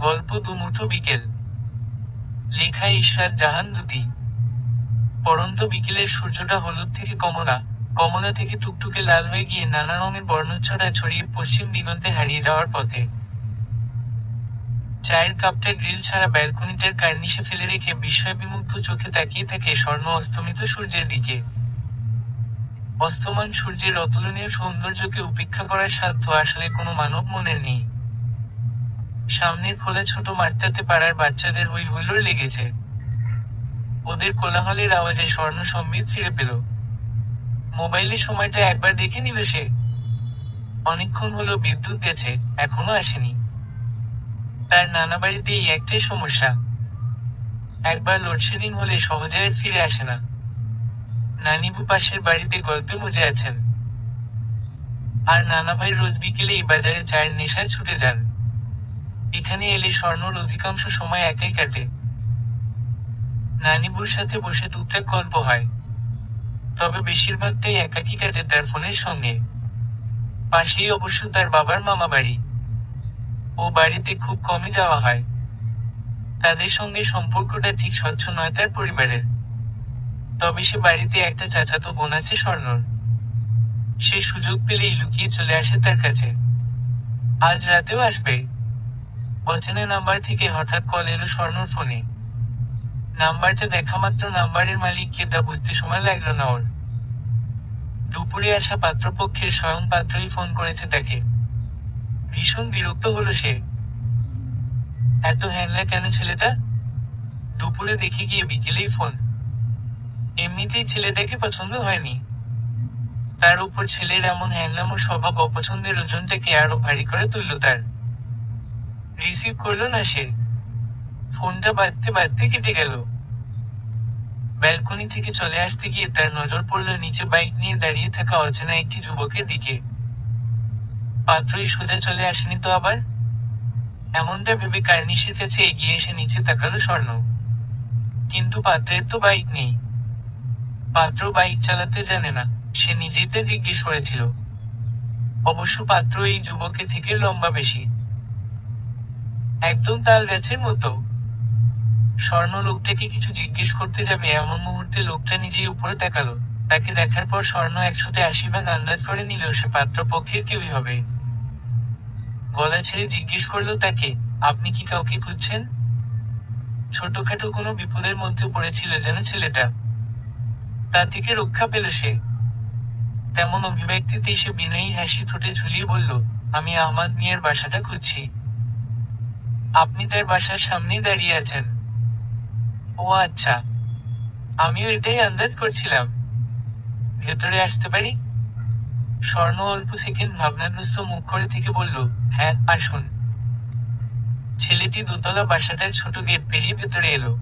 গল্প দুমুঠো বিকেল। লেখা ইশরাত জাহান দুতি। পড়ন্ত বিকেলের সূর্যটা হলুদ থেকে কমলা, কমলা থেকে টুকটুকে লাল হয়ে গিয়ে নানা রঙের বর্ণচ্ছটা ছড়িয়ে পশ্চিম দিগন্তে হারিয়ে যাওয়ার পথে। চায়ের কাপটা গ্রিল ছাড়া ব্যালকনিটার কার্নিশে ফেলে রেখে বিস্ময়বিমুগ্ধ চোখে তাকিয়ে থাকে স্বর্ণ অস্তমিত সূর্যের দিকে। অস্তমান সূর্যের অতুলনীয় সৌন্দর্যকে উপেক্ষা করার সাধ্য আসলে কোনো মানব মনের নেই। সামনের খোলা ছোট মাঠটাতে পাড়ার বাচ্চাদের হই হুল্লোড় লেগেছে। ওদের কোলাহলের আওয়াজে স্বর্ণ সম্বিত ফিরে পেল। মোবাইলে সময়টা একবার দেখে নিল সে। অনেকক্ষণ হলো বিদ্যুৎ গেছে, এখনো আসেনি। তার নানা বাড়িতে এই একটাই সমস্যা, একবার লোডশেডিং হলে সহজে আর ফিরে আসে না। নানিবু পাশের বাড়িতে গল্পে মজে আছেন, আর নানা ভাই রোজ বিকেলে এই বাজারে চায়ের নেশায় ছুটে যান। এখানে এলে স্বর্ণর অধিকাংশ সময় একাই কাটে। নানিবুর সাথে বসে টুকটাক গল্প হয়, তবে বেশিরভাগটাই একাকী কাটে তার ফোনের সঙ্গে। পাশেই অবশ্য তার বাবার মামা বাড়ি। ও বাড়িতে খুব কমই যাওয়া হয়। তাদের সঙ্গে সম্পর্কটা ঠিক স্বচ্ছ নয় তার পরিবারের। তবে সে বাড়িতে একটা চাচাতো বোন আছে স্বর্ণর। সে সুযোগ পেলেই লুকিয়ে চলে আসে তার কাছে। আজ রাতেও আসবে। অচেনা নাম্বার থেকে হঠাৎ কল এলো স্বর্ণর ফোনে। নাম্বারটা দেখা মাত্র নাম্বারের মালিক কে তা বুঝতে সময় লাগলো না ওর। দুপুরে আসা পাত্রপক্ষের স্বয়ং পাত্রই ফোন করেছে তাকে। ভীষণ বিরক্ত হলো সে। এত হ্যাংলা কেন ছেলেটা? দুপুরে দেখে গিয়ে বিকেলেই ফোন। এমনিতেই ছেলেটাকে পছন্দ হয়নি, তার উপর ছেলের এমন হ্যাংলামো স্বভাব অপছন্দের ওজনটাকে আরো ভারী করে তুলল তার। রিসিভ করলো না সে। ফোনটা বাজতে বাজতে কেটে গেল। ব্যালকনি থেকে চলে আসতে গিয়ে তার নজর পড়ল নিচে বাইক নিয়ে দাঁড়িয়ে থাকা অচেনা একটি যুবকের দিকে। পাত্রই সোজা চলে আসেনি তো আবার? এমনটা ভেবে কার্নিশের কাছে এগিয়ে এসে নিচে তাকালো স্বর্ণ। কিন্তু পাত্রের তো বাইক নেই। পাত্র বাইক চালাতে জানে না, সে নিজেই তা জিজ্ঞেস করেছিল। অবশ্য পাত্র এই যুবকের থেকে লম্বা বেশি, একদম তাল গাছের মতো। স্বর্ণ লোকটাকে কিছু জিজ্ঞেস করতে যাবে এমন মুহূর্তে লোকটা নিজেই উপরে তাকালো। তাকে দেখার পর স্বর্ণ 180 ভাগ আন্দাজ করে নিলেও সে পাত্রপক্ষের কেউই হবে। গলা ছেড়ে জিজ্ঞেস করলো তাকে, আপনি কি কাউকে খুঁজছেন? ছোটখাটো কোনো বিপদের মধ্যে পড়েছিল যেন ছেলেটা। তা থেকে রক্ষা পেল সে। তেমন অভিব্যক্তিতেই সে বিনয়ী হাসি ঠোঁটে ঝুলিয়ে বলল, আমি আহমাদ মিয়ার বাসাটা খুঁজছি। আপনি তার বাসার সামনেই দাঁড়িয়ে আছেন? ও আচ্ছা, আমিও এটাই আন্দাজ করছিলাম। ভেতরে আসতে পারি? স্বর্ণ অল্প সেকেন্ড ভাবনাগ্রস্ত মুখ করে থেকে বলল, হ্যাঁ আসুন। ছেলেটি দোতলা বাসাটার ছোট গেট পেরিয়ে ভেতরে এলো।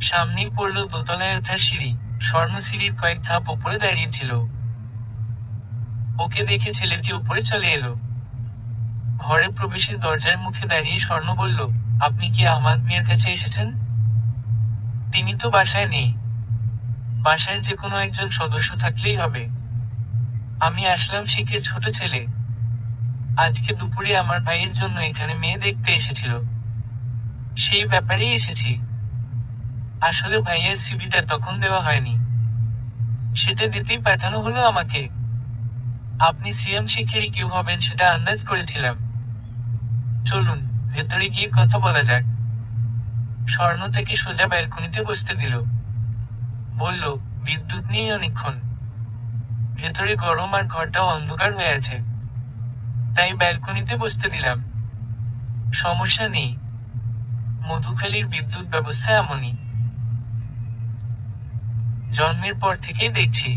সামনেই পড়ল দোতলায় ওঠার সিঁড়ি। স্বর্ণ সিঁড়ির কয়েক ধাপ উপরে দাঁড়িয়েছিল। ওকে দেখে ছেলেটি উপরে চলে এলো। ঘরে প্রবেশের দরজার মুখে দাঁড়িয়ে স্বর্ণ বলল, আপনি কি আহমাদ মিয়ার কাছে এসেছেন? তিনি তো বাসায় নেই। বাসার যে কোনো একজন সদস্য থাকলেই হবে। আমি আসলাম শেখের ছোট ছেলে। আজকে দুপুরে আমার ভাইয়ের জন্য এখানে মেয়ে দেখতে এসেছিল, সেই ব্যাপারেই এসেছি। আসলে ভাইয়ের সিভিটা তখন দেওয়া হয়নি, সেটা দিতেই পাঠানো হলো আমাকে। আপনি সিএম শেখেরই কেউ হবেন সেটা আন্দাজ করেছিলাম। চলুন ভেতরে গিয়ে কথা বলা যাক। স্বর্ণ থেকে সোজা ব্যালকনিতে বসতে দিল। বলল, বিদ্যুৎ নেই অনেকক্ষণ। ভেতরে গরম আর ঘরটাও অন্ধকার হয়ে আছে, তাই ব্যালকনিতে বসতে দিলাম। সমস্যা নেই, মধুখালীর বিদ্যুৎ ব্যবস্থা এমনই, জন্মের পর থেকেই দেখছি।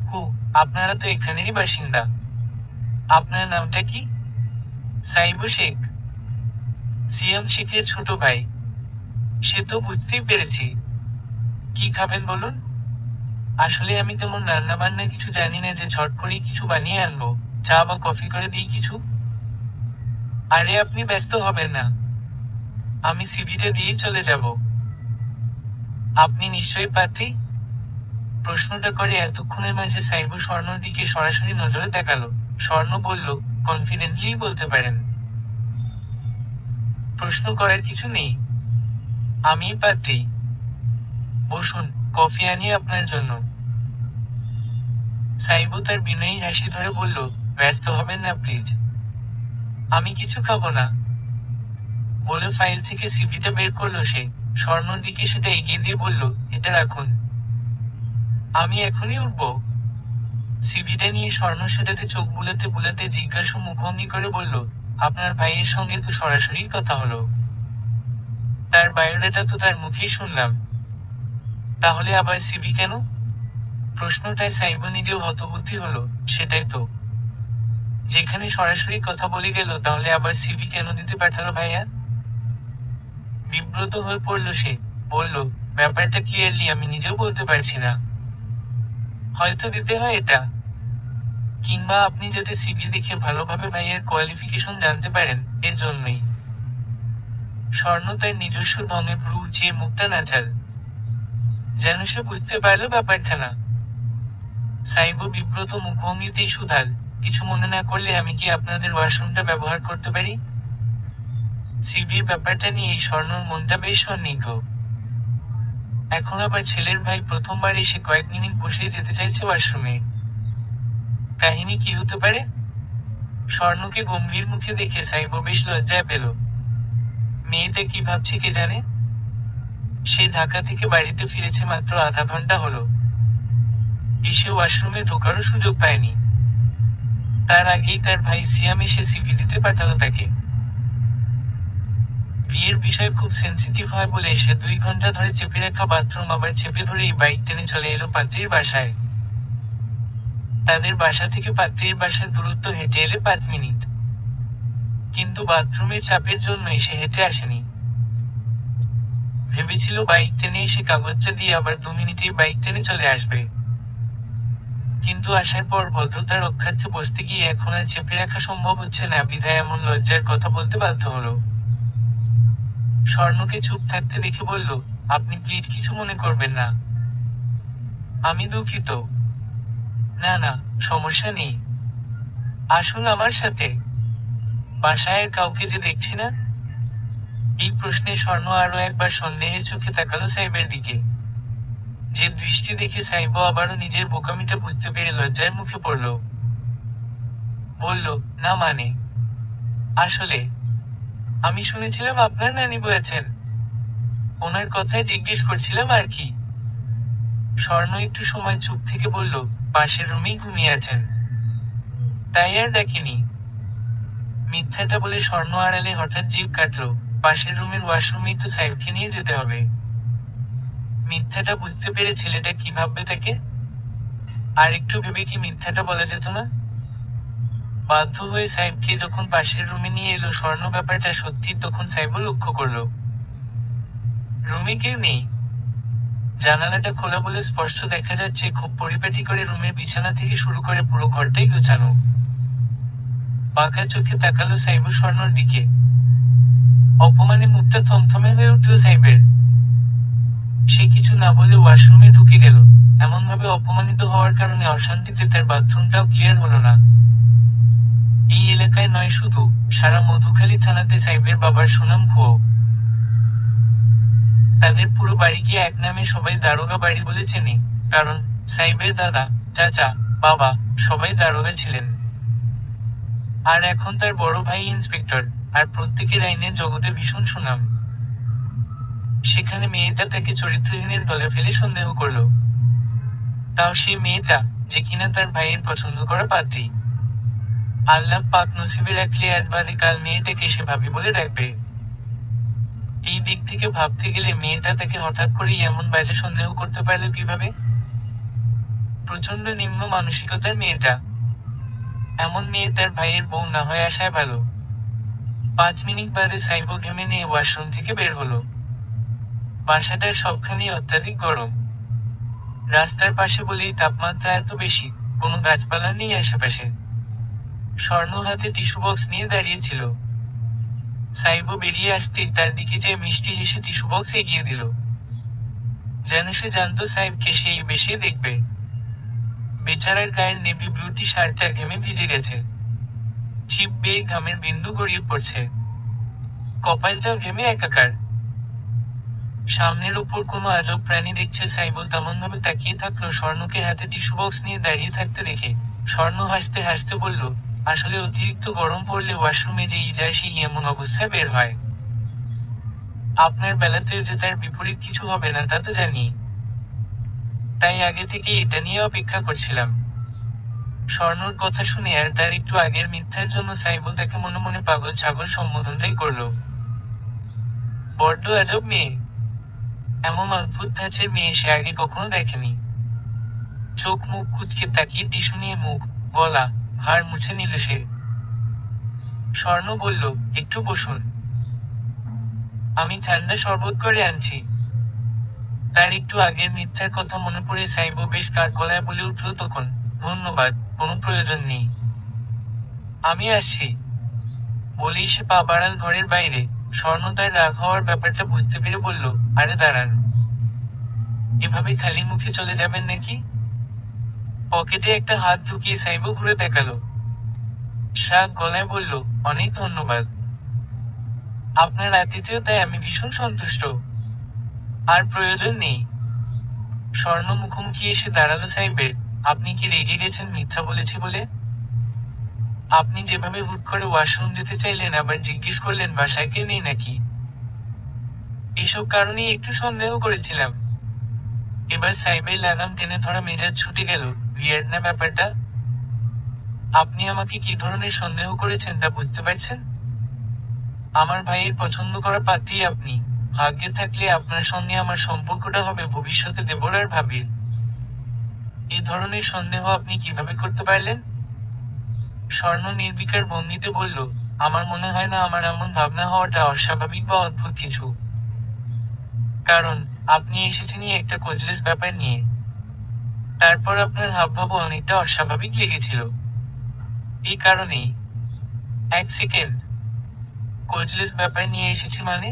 হু, আপনারা তো এখানেরই বাসিন্দা। আপনার নামটা কি? সাইবু শেখ। সিএম শেখের ছোট ভাই। সে তো বুঝতেই পেরেছি। কি খাবেন বলুন? আসলে আমি তেমন রান্না বান্না কিছু জানি না যে ঝট করেই কিছু বানিয়ে আনবো। চা বা কফি করে দিই কিছু? আরে আপনি ব্যস্ত হবেন না, আমি সিভিটা দিয়েই চলে যাব। আপনি নিশ্চয়ই পাত্রী? প্রশ্নটা করে এতক্ষণের মাঝে সাইবু স্বর্ণর দিকে সরাসরি নজরে তাকালো। স্বর্ণ বলল, কনফিডেন্টলি বলতে পারেন। প্রশ্ন করার কিছু নেই, আমিই পাত্রী। বসুন, কফি আনি আপনার জন্য। সাইবু তার বিনয়ী হাসি ধরে বলল, ব্যস্ত হবেন না প্লিজ, আমি কিছু খাবো না। বলে ফাইল থেকে সিভিটা বের করলো সে। স্বর্ণর দিকে সেটা এগিয়ে দিয়ে বলল, এটা রাখুন, আমি এখনই উঠব। সিভিটা নিয়ে স্বর্ণ সেটাতে চোখ বুলাতে বুলাতে জিজ্ঞাসা মুখভঙ্গি করে বলল, আপনার ভাইয়ের সঙ্গে তো সরাসরি কথা হলো, তার বায়োডাটা তো তার মুখেই শুনলাম, তাহলে আবার সিভি কেন? প্রশ্নটায় সাইবু নিজেও হতবুদ্ধি হলো। সেটাই তো, যেখানে সরাসরি কথা বলে গেল তাহলে আবার সিভি কেন দিতে পাঠালো ভাইয়া? বিব্রত হয়ে পড়ল সে। বলল, ব্যাপারটা ক্লিয়ারলি আমি নিজেও বলতে পারছি না, হয়তো দিতে হয় এটা, কিংবা আপনি যাতে সিভি দেখে ভালোভাবে ভাইয়ের কোয়ালিফিকেশন জানতে পারেন, এর জন্যই। স্বর্ণ তার নিজস্ব ঢঙে ভ্রু উঁচিয়ে মুখটা নাচাল, যেন সে বুঝতে পারল ব্যাপারখানা। সাইবু বিব্রত মুখভঙ্গিতেই শুধাল, কিছু মনে না করলে আমি কি আপনাদের ওয়াশরুমটা ব্যবহার করতে পারি? সিভির ব্যাপারটা নিয়েই স্বর্ণর মনটা বেশ সন্নিগ্ধ। এখন আবার ছেলের ভাই প্রথমবার এসে কয়েক মিনিট বসে যেতে চাইছে ওয়াশরুমে। কাহিনী কি হতে পারে? স্বর্ণকে গম্ভীর মুখে দেখে সাইবু বেশ লজ্জায় পেল। মেয়েটা কি ভাবছে কে জানে। সে ঢাকা থেকে বাড়িতে ফিরেছে মাত্র আধা ঘন্টা হলো, এসে ওয়াশরুমে ঢোকারও সুযোগ পায়নি। তার আগেই তার ভাই সিয়াম এসে সিভি দিতে পাঠালো তাকে। বিয়ের বিষয় খুব সেন্সিটিভ হয় বলে সে 2 ঘন্টা ধরে চেপে রাখা বাথরুম আবার চেপে ধরেই বাইক টেনে চলে এলো পাত্রীর বাসায়। তাদের বাসা থেকে পাত্রীর বাসার দূরত্ব হেঁটে এলে 5 মিনিট, কিন্তু বাথরুমের চাপের জন্যই সে হেঁটে আসেনি। ভেবেছিল বাইক টেনে এসে কাগজটা দিয়ে আবার 2 মিনিটেই বাইক টেনে চলে আসবে, কিন্তু আসার পর ভদ্রতা রক্ষার্থে বসতে গিয়ে এখন আর চেপে রাখা সম্ভব হচ্ছে না, বিধায় এমন লজ্জার কথা বলতে বাধ্য হলো। স্বর্ণকে চুপ থাকতে দেখে বলল, আপনি প্লিজ কিছু মনে করবেন না, আমি দুঃখিত। না না, সমস্যা নেই, আসুন আমার সাথে। বাসায় আর কাউকে যে দেখছি না। এই প্রশ্নে স্বর্ণ আরো একবার সন্দেহের চোখে তাকালো সাইবের দিকে, যে দৃষ্টি দেখে সাইবো আবারও নিজের বোকামিটা বুঝতে পেরে লজ্জায় মুখে পড়ল। বলল, না মানে, আসলে আমি শুনেছিলাম আপনার নানি বলেছেন, ওনার কথায় জিজ্ঞেস করছিলাম আর কি। স্বর্ণ একটু সময় চুপ থেকে বলল, পাশের রুমেই ঘুমিয়ে আছেন, তাই আর ডাকিনি। মিথ্যাটা বলে স্বর্ণ আড়ালে হঠাৎ জিভ কাটল, পাশের রুমের ওয়াশরুমেই তো সাইবকে নিয়ে যেতে হবে। মিথ্যাটা বুঝতে পেরে ছেলেটা কি ভাববে তাকে, আর একটু ভেবে কি মিথ্যাটা বলা যেত না? বাধ্য হয়ে সাইবকে যখন পাশের রুমে নিয়ে এলো স্বর্ণ ব্যাপারটা সত্যি তখন সাইবও লক্ষ্য করলো রুমে কেউ নেই। জানালাটা খোলা বলে স্পষ্ট দেখা যাচ্ছে খুব পরিপাটি করে রুমের বিছানা থেকে শুরু করে পুরো ঘরটাই গোছানো। বাঁকা চোখে তাকালো সাইবু স্বর্ণর দিকে। অপমানে মুখটা থমথমে হয়ে উঠল সাইবের। সে কিছু না বলে ওয়াশরুমে ঢুকে গেল, এমন ভাবে অপমানিত হওয়ার কারণে অশান্তিতে তার বাথরুমটাও ক্লিয়ার হলো না। এই এলাকায় নয় শুধু, সারা মধুখালী থানাতে সাইবের বাবার সুনাম খুও। তাদের পুরো বাড়িকে এক নামে সবাই দারোগা বাড়ি বলে চেনে, কারণ সাইবের দাদা, চাচা, বাবা সবাই দারোগা ছিলেন। আর এখন তার বড় ভাই ইন্সপেক্টর, আর প্রত্যেকের আইনের জগতে ভীষণ সুনাম। সেখানে মেয়েটা তাকে চরিত্রহীনের দলে ফেলে সন্দেহ করলো, তাও সেই মেয়েটা যে কিনা তার ভাইয়ের পছন্দ করা পাত্রী। আল্লাহ পাক নসিবে রাখলে আজ বাদে কাল মেয়েটাকে সে ভাবি বলে ডাকবে। এই দিক থেকে ভাবতে গেলে মেয়েটা তাকে হঠাৎ করেই এমন বাজে সন্দেহ করতে পারল কিভাবে? প্রচন্ড নিম্ন মানসিকতার মেয়েটা। এমন মেয়ে তার ভাইয়ের বউ না হয়ে আসায় ভালো। 5 মিনিট বাদে সাইবো ঘেমে নিয়ে ওয়াশরুম থেকে বের হলো। বাসাটার সবখানেই অত্যাধিক গরম। রাস্তার পাশে বলেই তাপমাত্রা এত বেশি, কোনো গাছপালা নেই আশেপাশে। স্বর্ণ হাতে টিস্যু বক্স নিয়ে দাঁড়িয়েছিল। সাইবো বেরিয়ে আসতেই তার দিকে চেয়ে মিষ্টি হেসে টিস্যু বক্স এগিয়ে দিল, যেন সে জানতো সাইবকে সেই বেশি দেখবে। বেচারার গায়ের নেভি ব্লু টি শার্টটা ঘেমে ভিজে গেছে, ছিপ বেয়ে ঘামের বিন্দু গড়িয়ে পড়ছে। কপালটাও ঘেমে একাকার। সামনের উপর কোনো আজব প্রাণী দেখছে সাইবুল তেমন ভাবে তাকিয়ে থাকলো স্বর্ণকে হাতে টিস্যু বক্স নিয়ে দাঁড়িয়ে থাকতে দেখে। স্বর্ণ হাসতে হাসতে বলল, আসলে অতিরিক্ত গরম পড়লে ওয়াশরুমে যেই যায় সেই এমন অবস্থায় বের হয়। আপনার বেলাতেও যে তার বিপরীত কিছু হবে না তা তো জানি, তাই আগে থেকে এটা নিয়ে অপেক্ষা করছিলাম। স্বর্ণর কথা শুনে আর তার একটু আগের মিথ্যার জন্য সাইবুল তাকে মনে মনে পাগল ছাগল সম্বোধনটাই করলো। বড্ড আজব মেয়ে, এমন অদ্ভুত ধাঁচের মেয়ে সে আগে কখনো দেখেনি। চোখ মুখ কুঁচকে তাকিয়ে টিস্যু নিয়ে মুখ, গলা, ঘাড় মুছে নিল সে। স্বর্ণ বলল, একটু বসুন, আমি ঠান্ডা শরবত করে আনছি। তার একটু আগের মিথ্যার কথা মনে পড়ে সাইবো বেশ কাঠ গলায় বলে উঠল তখন, ধন্যবাদ, কোনো প্রয়োজন নেই, আমি আসছি। বলেই সে পা বাড়াল ঘরের বাইরে। স্বর্ণ তার রাগ হওয়ার ব্যাপারটা বুঝতে পেরে বলল, আরে দাঁড়ান, এভাবে খালি মুখে চলে যাবেন নাকি? পকেটে একটা হাত ঢুকিয়ে সাইবো ঘুরে দেখালো। শাক গলায় বলল, অনেক ধন্যবাদ, আপনার আতিথেয়তায় আমি ভীষণ সন্তুষ্ট, আর প্রয়োজন নেই। স্বর্ণ মুখোমুখি এসে দাঁড়ালো সাইবের। আপনি কি রেগে গেছেন মিথ্যা বলেছি বলে? আপনি যেভাবে হুট করে ওয়াশরুম যেতে চাইলেন আবার জিজ্ঞেস করলেন বাসায় কে নেই নাকি, এসব কারণেই একটু সন্দেহ করেছিলাম। এবার সাইবের লাগাম টেনে ধরা মেজাজ ছুটে গেল। উইয়ার্ড না ব্যাপারটা? আপনি আমাকে কি ধরনের সন্দেহ করেছেন তা বুঝতে পারছেন? আমার ভাইয়ের পছন্দ করা পাত্রী আপনি। ভাগ্যে থাকলে আপনার সঙ্গে আমার সম্পর্কটা হবে ভবিষ্যতে দেবর আর ভাবির। এই ধরনের সন্দেহ আপনি কিভাবে করতে পারলেন? স্বর্ণ নির্বিকার ভঙ্গিতে বলল, আমার মনে হয় না আমার এমন ভাবনা হওয়াটা অস্বাভাবিক বা অদ্ভুত কিছু। কারণ আপনি এসেছেনই একটা কোজলেস ব্যাপার নিয়ে, তারপর আপনার হাবভাবও অনেকটা অস্বাভাবিক লেগেছিল। এই কারণেই। এক সেকেন্ড, কোজলেস ব্যাপার নিয়ে এসেছি মানে?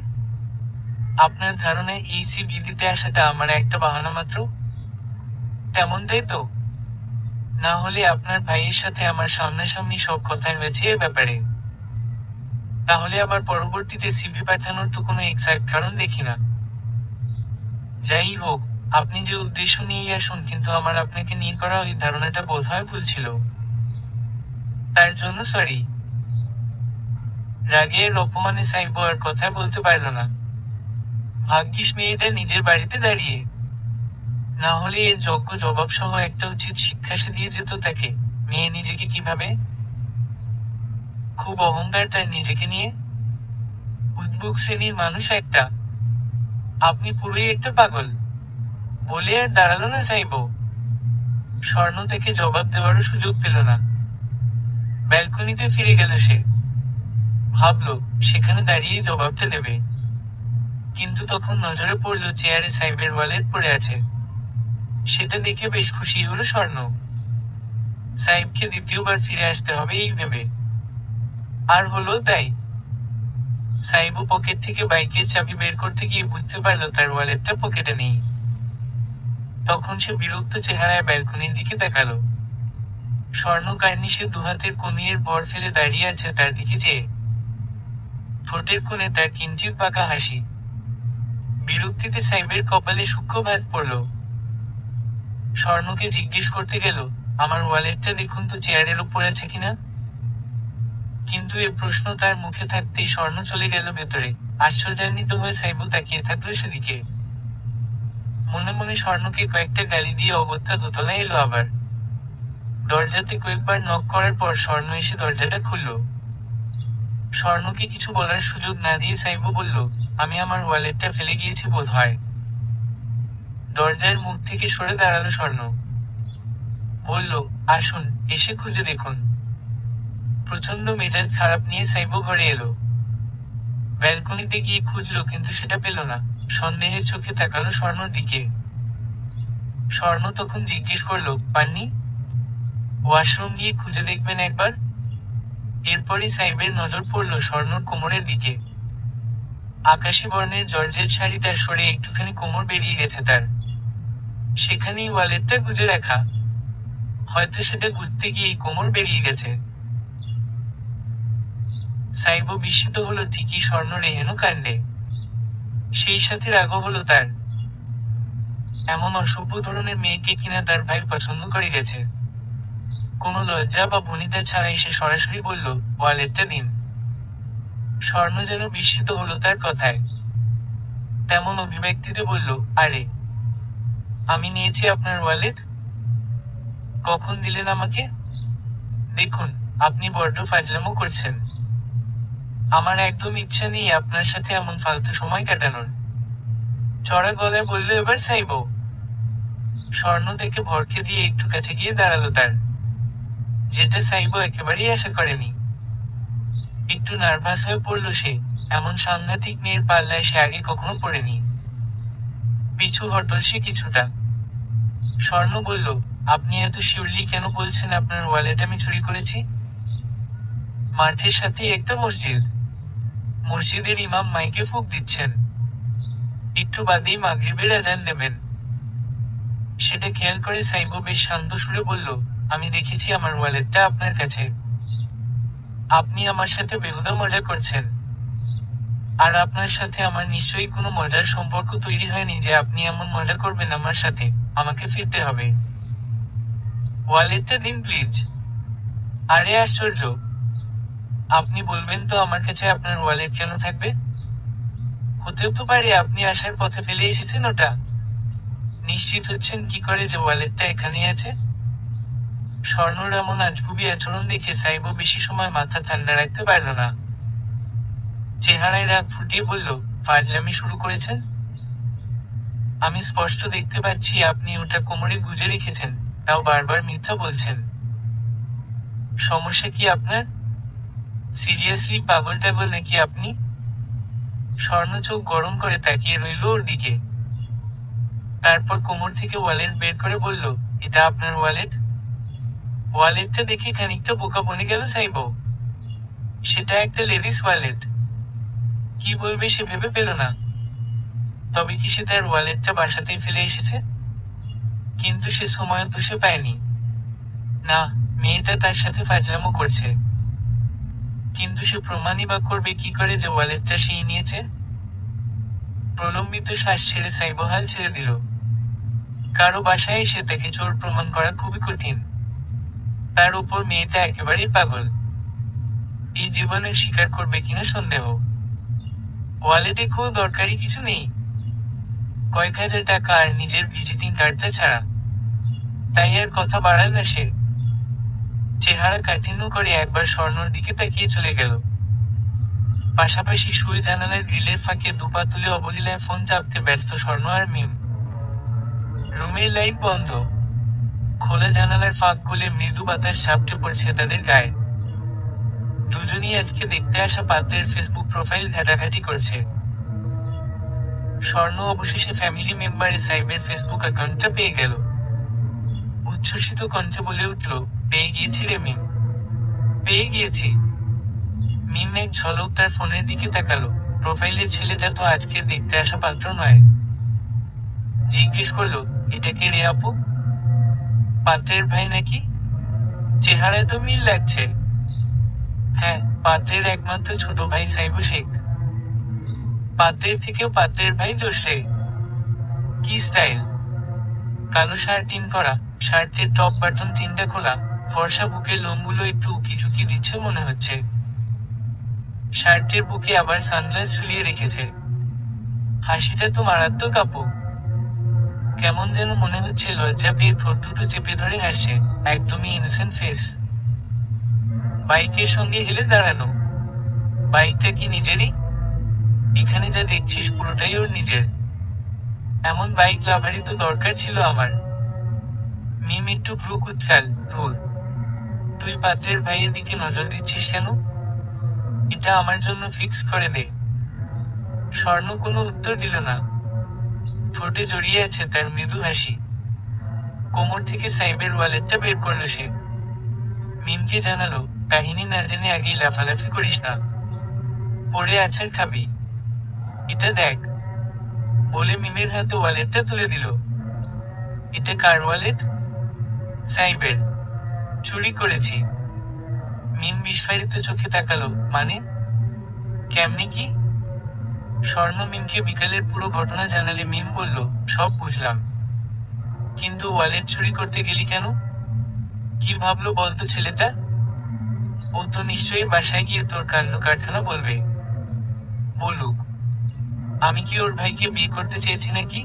আপনার ধারণায় এই সিভি দিতে আসাটা আমার একটা বাহানা মাত্র? তেমনটাই তো? না হলে আপনার ভাইয়ের সাথে আমার সামনাসামনি সব কথা হয়েছে এ ব্যাপারে। তাহলে আবার পরবর্তীতে সিভি পাঠানোর তো কোনো এক্সাক্ট কারণ দেখি না। যাই হোক, আপনি যে উদ্দেশ্য নিয়েই আসুন, কিন্তু আমার আপনাকে নিয়ে করা ওই ধারণাটা বোধহয় ভুল ছিল। তার জন্য সরি। রাগের অপমানে সাইবো আর কথা বলতে পারল না। ভাগ্যিস মেয়েটা নিজের বাড়িতে দাঁড়িয়ে, না হলে এর যোগ্য জবাব সহ একটা উচিত শিক্ষা সে দিয়ে যেত তাকে। মেয়ে নিজেকে কিভাবে, খুব অহংকার তার নিজেকে নিয়ে, উদ্বুক শ্রেণীর মানুষ একটা। আপনি পুরোই একটা পাগল। বলে আর দাঁড়ালো না সাইবো। স্বর্ণ থেকে জবাব দেওয়ারও সুযোগ পেল না। ব্যালকনিতে ফিরে গেল সে। ভাবল সেখানে দাঁড়িয়ে জবাবটা দেবে, কিন্তু তখন নজরে পড়ল চেয়ারে সাইবের ওয়ালেট পড়ে আছে। সেটা দেখে বেশ খুশি হলো স্বর্ণ। সাইবকে দ্বিতীয়বার ফিরে আসতে হবে এই ভেবে। আর হলো তাই। সাইবু পকেট থেকে বাইকের চাবি বের করতে গিয়ে বুঝতে পারল তার ওয়ালেটটা পকেটে নেই। তখন সে বিরক্ত চেহারায় ব্যালকনির দিকে তাকালো। স্বর্ণ কার্নিশে দুহাতের কনিয়ের ভর ফেলে দাঁড়িয়ে আছে তার দিকে চেয়ে। ঠোঁটের কোণে তার কিঞ্চিত বাঁকা হাসি। বিরক্তিতে সাইবের কপালে সূক্ষ্ম ভাঁজ পড়ল। স্বর্ণকে জিজ্ঞেস করতে গেল, আমার ওয়ালেটটা দেখুন তো চেয়ারের উপর আছে কিনা। কিন্তু এ প্রশ্ন তার মুখে থাকতেই স্বর্ণ চলে গেল ভেতরে। আশ্চর্যান্বিত হয়ে সাইবু তাকিয়ে থাকলো সেদিকে। মনে মনে স্বর্ণকে কয়েকটা গালি দিয়ে অগত্যা দোতলায় এলো আবার। দরজাতে কয়েকবার নক করার পর স্বর্ণ এসে দরজাটা খুলল। স্বর্ণকে কিছু বলার সুযোগ না দিয়ে সাইবু বলল, আমি আমার ওয়ালেটটা ফেলে গিয়েছি বোধ হয়। দরজার মুখ থেকে সরে দাঁড়ালো স্বর্ণ। বলল, আসুন, এসে খুঁজে দেখুন। প্রচন্ড মেজাজ খারাপ নিয়ে সাইবু ঘরে এলো। ব্যালকনিতে গিয়ে খুঁজলো কিন্তু সেটা পেল না। সন্দেহের চোখে তাকালো স্বর্ণর দিকে। স্বর্ণ তখন জিজ্ঞেস করলো, পাননি? ওয়াশরুম গিয়ে খুঁজে দেখবেন একবার। এরপরই সাইবের নজর পড়ল স্বর্ণর কোমরের দিকে। আকাশী বর্ণের জর্জেট শাড়িটা সরে একটুখানি কোমর বেরিয়ে গেছে তার। সেখানেই ওয়ালেটটা গুজে রাখা। হয়তো সেটা গুজতে গিয়েই কোমর বেরিয়ে গেছে। সাইবো বিস্মিত হলো ঠিকই স্বর্ণ রেহেন কাণ্ডে। সেই সাথে রাগও হলো তার। এমন অসভ্য ধরনের মেয়েকে কিনা তার ভাই পছন্দ করে গেছে। কোনো লজ্জা বা ভনিতা ছাড়াই সে সরাসরি বলল, ওয়ালেটটা দিন। স্বর্ণ যেন বিস্মিত হলো তার কথায়। তেমন অভিব্যক্তিতে বলল, আরে, আমি নিয়েছি আপনার ওয়ালেট? কখন দিলেন আমাকে? দেখুন, আপনি বড্ড ফাজলামো করছেন। আমার একদম ইচ্ছা নেই আপনার সাথে এমন ফালতু সময় কাটানোর। চড়া গলায় বলল এবার সাইবো। স্বর্ণ থেকে ভরকে দিয়ে একটু কাছে গিয়ে দাঁড়ালো তার, যেটা সাইবো একেবারেই আশা করেনি। একটু নার্ভাস হয়ে পড়ল সে। এমন সাংঘাতিক মেয়ের পাল্লায় সে আগে কখনো পড়েনি। পিছু হটল সে কিছুটা। স্বর্ণ বলল, আপনি এত শিওরলি কেন বলছেন আপনার ওয়ালেট আমি চুরি করেছি? মাঠের সাথেই একটা মসজিদ। মসজিদের ইমাম মাইকে ফুঁক দিচ্ছেন। একটু বাদেই মাগরিবের আজান দেবেন। সেটা খেয়াল করে সাইবো বেশ শান্ত সুরে বলল, আমি দেখেছি আমার ওয়ালেটটা আপনার কাছে। আপনি আমার সাথে বেহুদা মজা করছেন। আর আপনার সাথে আমার নিশ্চয়ই কোনো মজার সম্পর্ক তৈরি হয়নি যে আপনি এমন মজা করবেন আমার সাথে। আমাকে ফিরতে হবে। ওয়ালেটটা দিন প্লিজ। আরে আশ্চর্য, আপনি বলবেন তো আমার কাছে আপনার ওয়ালেট কেন থাকবে? হতেও তো পারে আপনি আসার পথে ফেলে এসেছেন ওটা। নিশ্চিত হচ্ছেন কি করে যে ওয়ালেটটা এখানেই আছে? স্বর্ণর এমন আজগুবি আচরণ দেখে সাইবো বেশি সময় মাথা ঠান্ডা রাখতে পারল না। চেহারায় রাগ ফুটিয়ে বলল, ফাজলামি শুরু করেছেন? আমি স্পষ্ট দেখতে পাচ্ছি আপনি ওটা কোমরে গুজে রেখেছেন, তাও বারবার মিথ্যা বলছেন। সমস্যা কি আপনার? সিরিয়াসলি পাগল টাগল নাকি আপনি? স্বর্ণ চোখ গরম করে তাকিয়ে রইল ওর দিকে। তারপর কোমর থেকে ওয়ালেট বের করে বলল, এটা আপনার ওয়ালেট? ওয়ালেটটা দেখে খানিকটা বোকা বনে গেল সাইবো। সেটা একটা লেডিস ওয়ালেট। কি বলবে সে ভেবে পেল না। তবে কি সে তার ওয়ালেটটা বাসাতেই ফেলে এসেছে? কিন্তু সে সময় তো সে পায়নি। না, মেয়েটা তার সাথে ফাজলামো করছে। কিন্তু সে প্রমাণই বা করবে কি করে যে ওয়ালেটটা সেই নিয়েছে? প্রলম্বিত শ্বাস ছেড়ে সাইবো হাল ছেড়ে দিল। কারো বাসায় এসে তাকে চোর প্রমাণ করা খুবই কঠিন। তার উপর মেয়েটা একেবারেই পাগল। এই জীবনে স্বীকার করবে কিনা সন্দেহ। ওয়ালেটে খুব দরকারি কিছু নেই, কয়েক হাজার টাকা আর নিজের ভিজিটিং কার্ডটা ছাড়া। তাই আর কথা বাড়াল না সে। চেহারা কাঠিন্য করে একবার স্বর্ণর দিকে তাকিয়ে চলে গেল। পাশাপাশি শুয়ে জানালার গ্রিলের ফাঁকে দুপা তুলে অবলীলায় ফোন চাপতে ব্যস্ত স্বর্ণ আর মিম। রুমের লাইট বন্ধ। খোলা জানালার ফাঁক গলে মৃদু বাতাস ঝাপটে পড়ছে তাদের গায়ে। দুজনই আজকে দেখতে আসা পাত্রের ফেসবুক প্রোফাইল ঘাটাঘাটি করছে। স্বর্ণ অবশেষে ফ্যামিলি মেম্বারে সাইবের ফেসবুক অ্যাকাউন্টটা পেয়ে গেল। উচ্ছ্বসিত কণ্ঠে বলে উঠল, পেয়ে গিয়েছি রে মিম, পেয়ে গিয়েছি। মিম এক ঝলক তার ফোনের দিকে তাকালো। প্রোফাইলের ছেলেটা তো আজকের দেখতে আসা পাত্র নয়। জিজ্ঞেস করলো, এটা কে রে আপু? পাত্রের ভাই নাকি? চেহারায় তো মিল লাগছে। হ্যাঁ, পাত্রের একমাত্র ছোট ভাই সাইবু শেখ। পাত্রের থেকেও পাত্রের ভাই জোশ রে। কি স্টাইল! কালো শার্ট ইন করা, শার্টের টপ বাটন তিনটা খোলা, ফর্সা বুকের লোমগুলো একটু উকিঝুঁকি দিচ্ছে মনে হচ্ছে। শার্টের বুকে আবার সানগ্লাস ঝুলিয়ে রেখেছে। হাসিটা তো মারাত্মক আপু। কেমন যেন মনে হচ্ছে লজ্জা পেয়ে ঠোঁট দুটো চেপে ধরে হাসছে। একদমই ইনোসেন্ট ফেস। বাইকের সঙ্গে হেলে দাঁড়ানো। বাইকটা কি নিজেরই? এখানে যা দেখছিস পুরোটাই ওর নিজের। এমন বাইক লাভারই তো দরকার ছিল আমার। মিম একটু ভ্রু কুঁচকাল। ধুর, তুই পাত্রের ভাইয়ের দিকে নজর দিচ্ছিস কেন? এটা আমার জন্য ফিক্স করে দে। স্বর্ণ কোনো উত্তর দিল না। ঠোঁটে জড়িয়ে আছে তার মৃদু হাসি। কোমর থেকে সাইবের ওয়ালেটটা বের করলো সে। মিমকে জানালো, কাহিনী না জেনে আগেই লাফালাফি করিস না। পরে আছাড় খাবি। এটা দেখ। বলে মিমের হাতে ওয়ালেটটা তুলে দিল। এটা কার ওয়ালেট? সাইবের। চুরি করেছি। মিম বিস্ফারিত চোখে তাকালো, মানে? কেমনে কি? স্বর্ণ মিমকে বিকালের পুরো ঘটনা জানালে মিম বলল, সব বুঝলাম, কিন্তু ওয়ালেট চুরি করতে গেলি কেন? কি ভাবলো বলতো ছেলেটা? ও তো নিশ্চয়ই বাসায় গিয়ে তোর কাণ্ড কারখানা বলবে। বলুক, আমি কি ওর ভাইকে বিয়ে করতে চেয়েছি নাকি?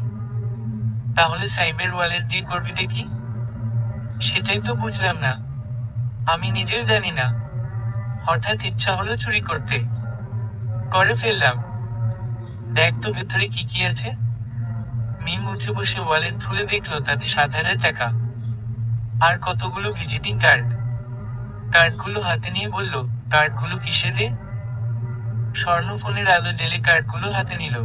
তাহলে সাইবের ওয়ালেট দিয়ে করবিটা কি? সেটাই তো বুঝলাম না। আমি নিজেও জানি না, হঠাৎ ইচ্ছা হলো চুরি করতে, করে ফেললাম। দেখ তো ভেতরে কি কি আছে। মিম উঠে বসে ওয়ালেট খুলে দেখলো তাতে 7,000 টাকা আর কতগুলো ভিজিটিং কার্ড। কার্ডগুলো হাতে নিয়ে বলল, কার্ডগুলো কিসের রে? স্বর্ণ ফোনের আলো জেলে কার্ডগুলো হাতে নিল।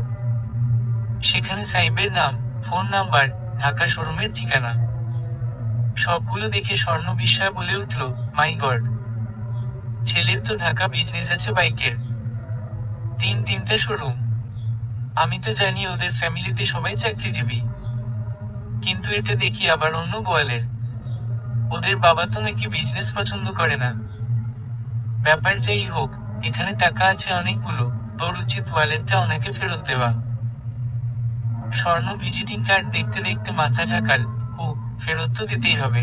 সেখানে সাইবের নাম, ফোন নাম্বার, ঢাকা শোরুমের ঠিকানা। সবগুলো দেখে স্বর্ণ বিস্ময় বলে উঠল, মাই গড, ছেলের তো ঢাকা বিজনেস আছে বাইকের, তিনটা শোরুম। আমি তো জানি ওদের ফ্যামিলিতে সবাই চাকরিজীবী, কিন্তু এটা দেখি আবার অন্য গোয়ালের। ওদের বাবা তো নাকি বিজনেস পছন্দ করে না। ব্যাপার যাই হোক, এখানে টাকা আছে অনেকগুলো, তোর উচিত ওয়ালেটটা ওনাকে ফেরত দেওয়া। স্বর্ণ ভিজিটিং কার্ড দেখতে দেখতে মাথা ঝাঁকাল, ও, ফেরত তো দিতেই হবে।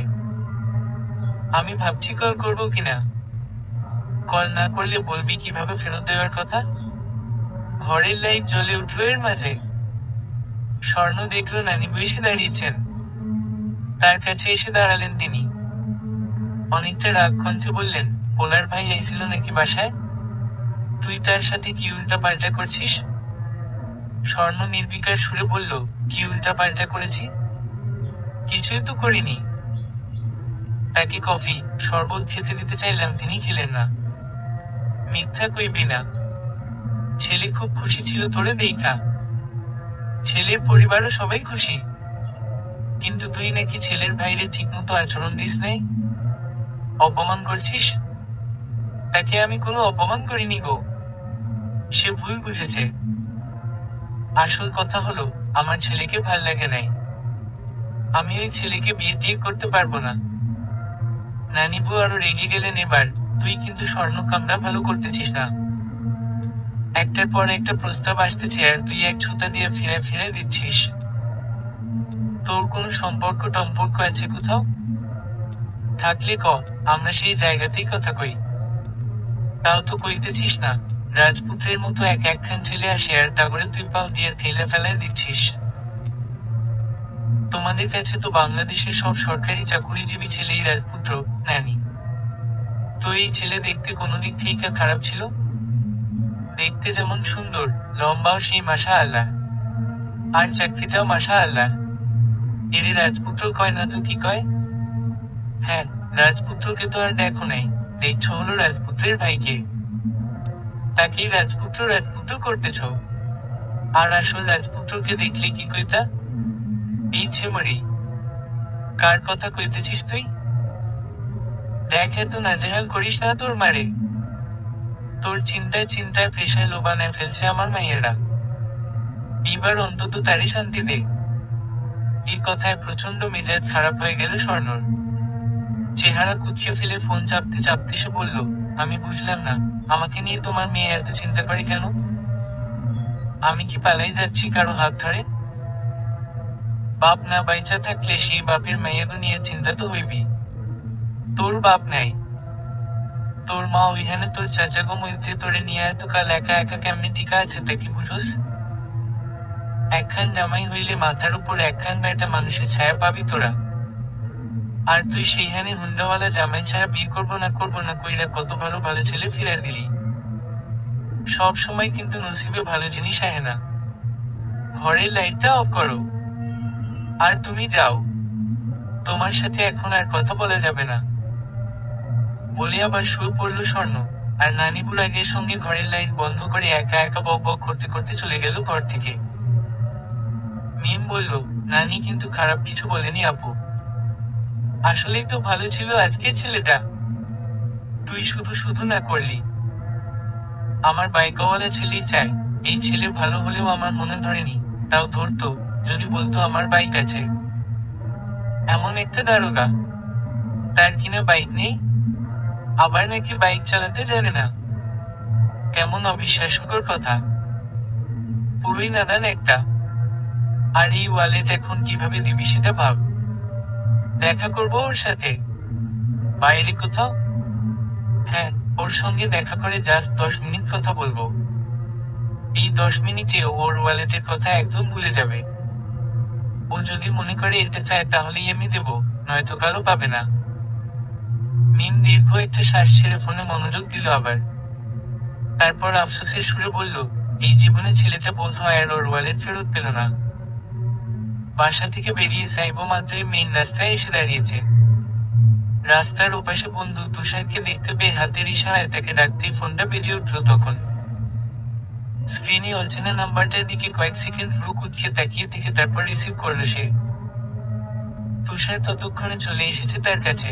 আমি ভাবছি কল করবো কিনা। কল না করলে বলবি কিভাবে ফেরত দেওয়ার কথা? ঘরের লাইট জ্বলে উঠল এর মাঝে। স্বর্ণ দেখলো নানিবু এসে দাঁড়িয়েছেন। তার কাছে এসে দাঁড়ালেন তিনি। অনেকটা রাগ কণ্ঠে বললেন, পোলার ভাই আইছিল নাকি বাসায়? তুই তার সাথে কি উল্টা পাল্টা করছিস? স্বর্ণ নির্বিকার সুরে বলল, কি উল্টা পাল্টা করেছি? কিছুই তো করিনি। তাকে কফি, শরবত খেতে দিতে চাইলাম, তিনি খেলেন না। মিথ্যা কইবি না, ছেলে খুব খুশি ছিল তোরে দেইখা। ছেলের পরিবারও সবাই খুশি, কিন্তু তুই নাকি ছেলের ভাইরে ঠিকমতো আচরণ দিস নাই, অপমান করছিস। তাকে আমি কোনো অপমান করিনি গো, সে ভুল বুঝেছে। আসল কথা হলো, আমার ছেলেকে ভাল লাগে নাই। আমি ওই ছেলেকে বিয়ে টিয়ে করতে পারবো না। নানিবু আরো রেগে গেলেন এবার, তুই কিন্তু স্বর্ণ কামরা ভালো করতেছিস না। একটার পর একটা প্রস্তাব আসতেছে আর তুই এক ছুতা দিয়ে ফিরে ফিরে দিচ্ছিস। তোর কোনো সম্পর্ক টম্পর্ক আছে কোথাও? থাকলে ক, আমরা সেই জায়গাতেই কথা কই। তাও তো কইতেছিস না। রাজপুত্রের মতো একখান ছেলে আসে আর তা করে তুই পাও দিয়ে ঠেলে ফেলায় দিচ্ছিস। তোমাদের কাছে তো বাংলাদেশের সব সরকারি চাকুরিজীবী ছেলেই রাজপুত্র, নানি। তো এই ছেলে দেখতে কোনো দিক থেকে খারাপ ছিল? দেখতে যেমন সুন্দর, লম্বাও সেই মাশা আল্লাহ, আর চাকরিটাও মাশা আল্লাহ। এরে রাজপুত্র কয় না তো কি কয়? হ্যাঁ, রাজপুত্রকে তো আর দেখো নাই, দেখছ হলো রাজপুত্রের ভাইকে। তাকেই রাজপুত্র রাজপুত্র করতেছ। আর আসল রাজপুত্রকে দেখলে কি কইতা? এই ছেমরি। কার কথা কইতেছিস তুই? দেখ, এত নাজেহাল করিস না তোর মারে। তোর চিন্তায় চিন্তায় প্রেশার লো বানায় ফেলছে আমার মাইয়েরা। এইবার অন্তত তারই শান্তি দে। এই কথায় প্রচন্ড মেজাজ খারাপ হয়ে গেল স্বর্ণর। চেহারা কুচকে ফেলে ফোন চাপতে চাপতে সে বলল, আমি বুঝলাম না, আমাকে নিয়ে তোমার মেয়ে এত চিন্তা করে কেন? আমি কি পালাই যাচ্ছি কারো হাত ধরে? বাপ না বাইচা থাকলে সেই বাপের মেয়েকে নিয়ে চিন্তা তো হইবি। তোর বাপ নাই, তোর মা ওইখানে তোর চাচাগো মধ্যে তোরে নিয়ে এতকাল একা একা কেমনে টিকা আছে তা কি বুঝোস? একখান জামাই হইলে মাথার উপর একখান বেটা মানুষের ছায়া পাবি তোরা। আর তুই সেইখানে হুন্ডাওয়ালা জামাই ছাড়া বিয়ে করবো না কইরা কত ভালো ভালো ছেলে ফিরার দিলি। সব সময় কিন্তু নসিবে ভালো জিনিস আহে না। ঘরের লাইটটা অফ করো, আর তুমি যাও। তোমার সাথে এখন আর কথা বলা যাবে না। বলে আবার শুয়ে পড়ল স্বর্ণ, আর নানিবুর আগের সঙ্গে ঘরের লাইট বন্ধ করে একা একা বক বক করতে করতে চলে গেল ঘর থেকে। মিম বলল, নানি কিন্তু খারাপ কিছু বলেনি আপু। আসলেই তো ভালো ছিল আজকের ছেলেটা। তুই শুধু শুধু না করলি। আমার বাইকওয়ালা ছেলেই চাই। এই ছেলে ভালো হলেও আমার মনে ধরেনি, তাও ধরতো যদি বলতো আমার বাইক আছে। এমন একটা দারোগা, তার কিনা বাইক নেই, আবার নাকি বাইক চালাতে জানে না। কেমন অবিশ্বাস্যকর কথা, পুরোই নাদান একটা। আর এই ওয়ালেট এখন কিভাবে দিবি সেটা ভাব। দেখা করবো ওর সাথে? বাইরে কোথাও? হ্যাঁ, ওর সঙ্গে দেখা করে জাস্ট 10 মিনিট কথা বলবো। এই 10 মিনিটে ওর ওয়ালেটের কথা একদম ভুলে যাবে। ও যদি মনে করে এটা চায় তাহলেই আমি দেব, নয়তো কালও পাবে না। মিম দীর্ঘ একটা শ্বাস ছেড়ে ফোনে মনোযোগ দিল আবার। তারপর আফসোসের সুরে বলল, এই জীবনে ছেলেটা বোধ হয় আর ওর ওয়ালেট ফেরত পেল না। বাসা থেকে বেরিয়ে সাইবো মাত্রই মেইন রাস্তায় এসে দাঁড়িয়েছে। রাস্তার ওপাশে বন্ধু তুষারকে দেখতে পেয়ে হাতের ইশারায় তাকে ডাকতেই ফোনটা বেজে উঠল তখন। স্ক্রিনে অচেনা নাম্বারটার দিকে কয়েক সেকেন্ড ভ্রু কুঁচকে তাকিয়ে থেকে তারপর রিসিভ করলো সে। তুষার ততক্ষণে চলে এসেছে তার কাছে।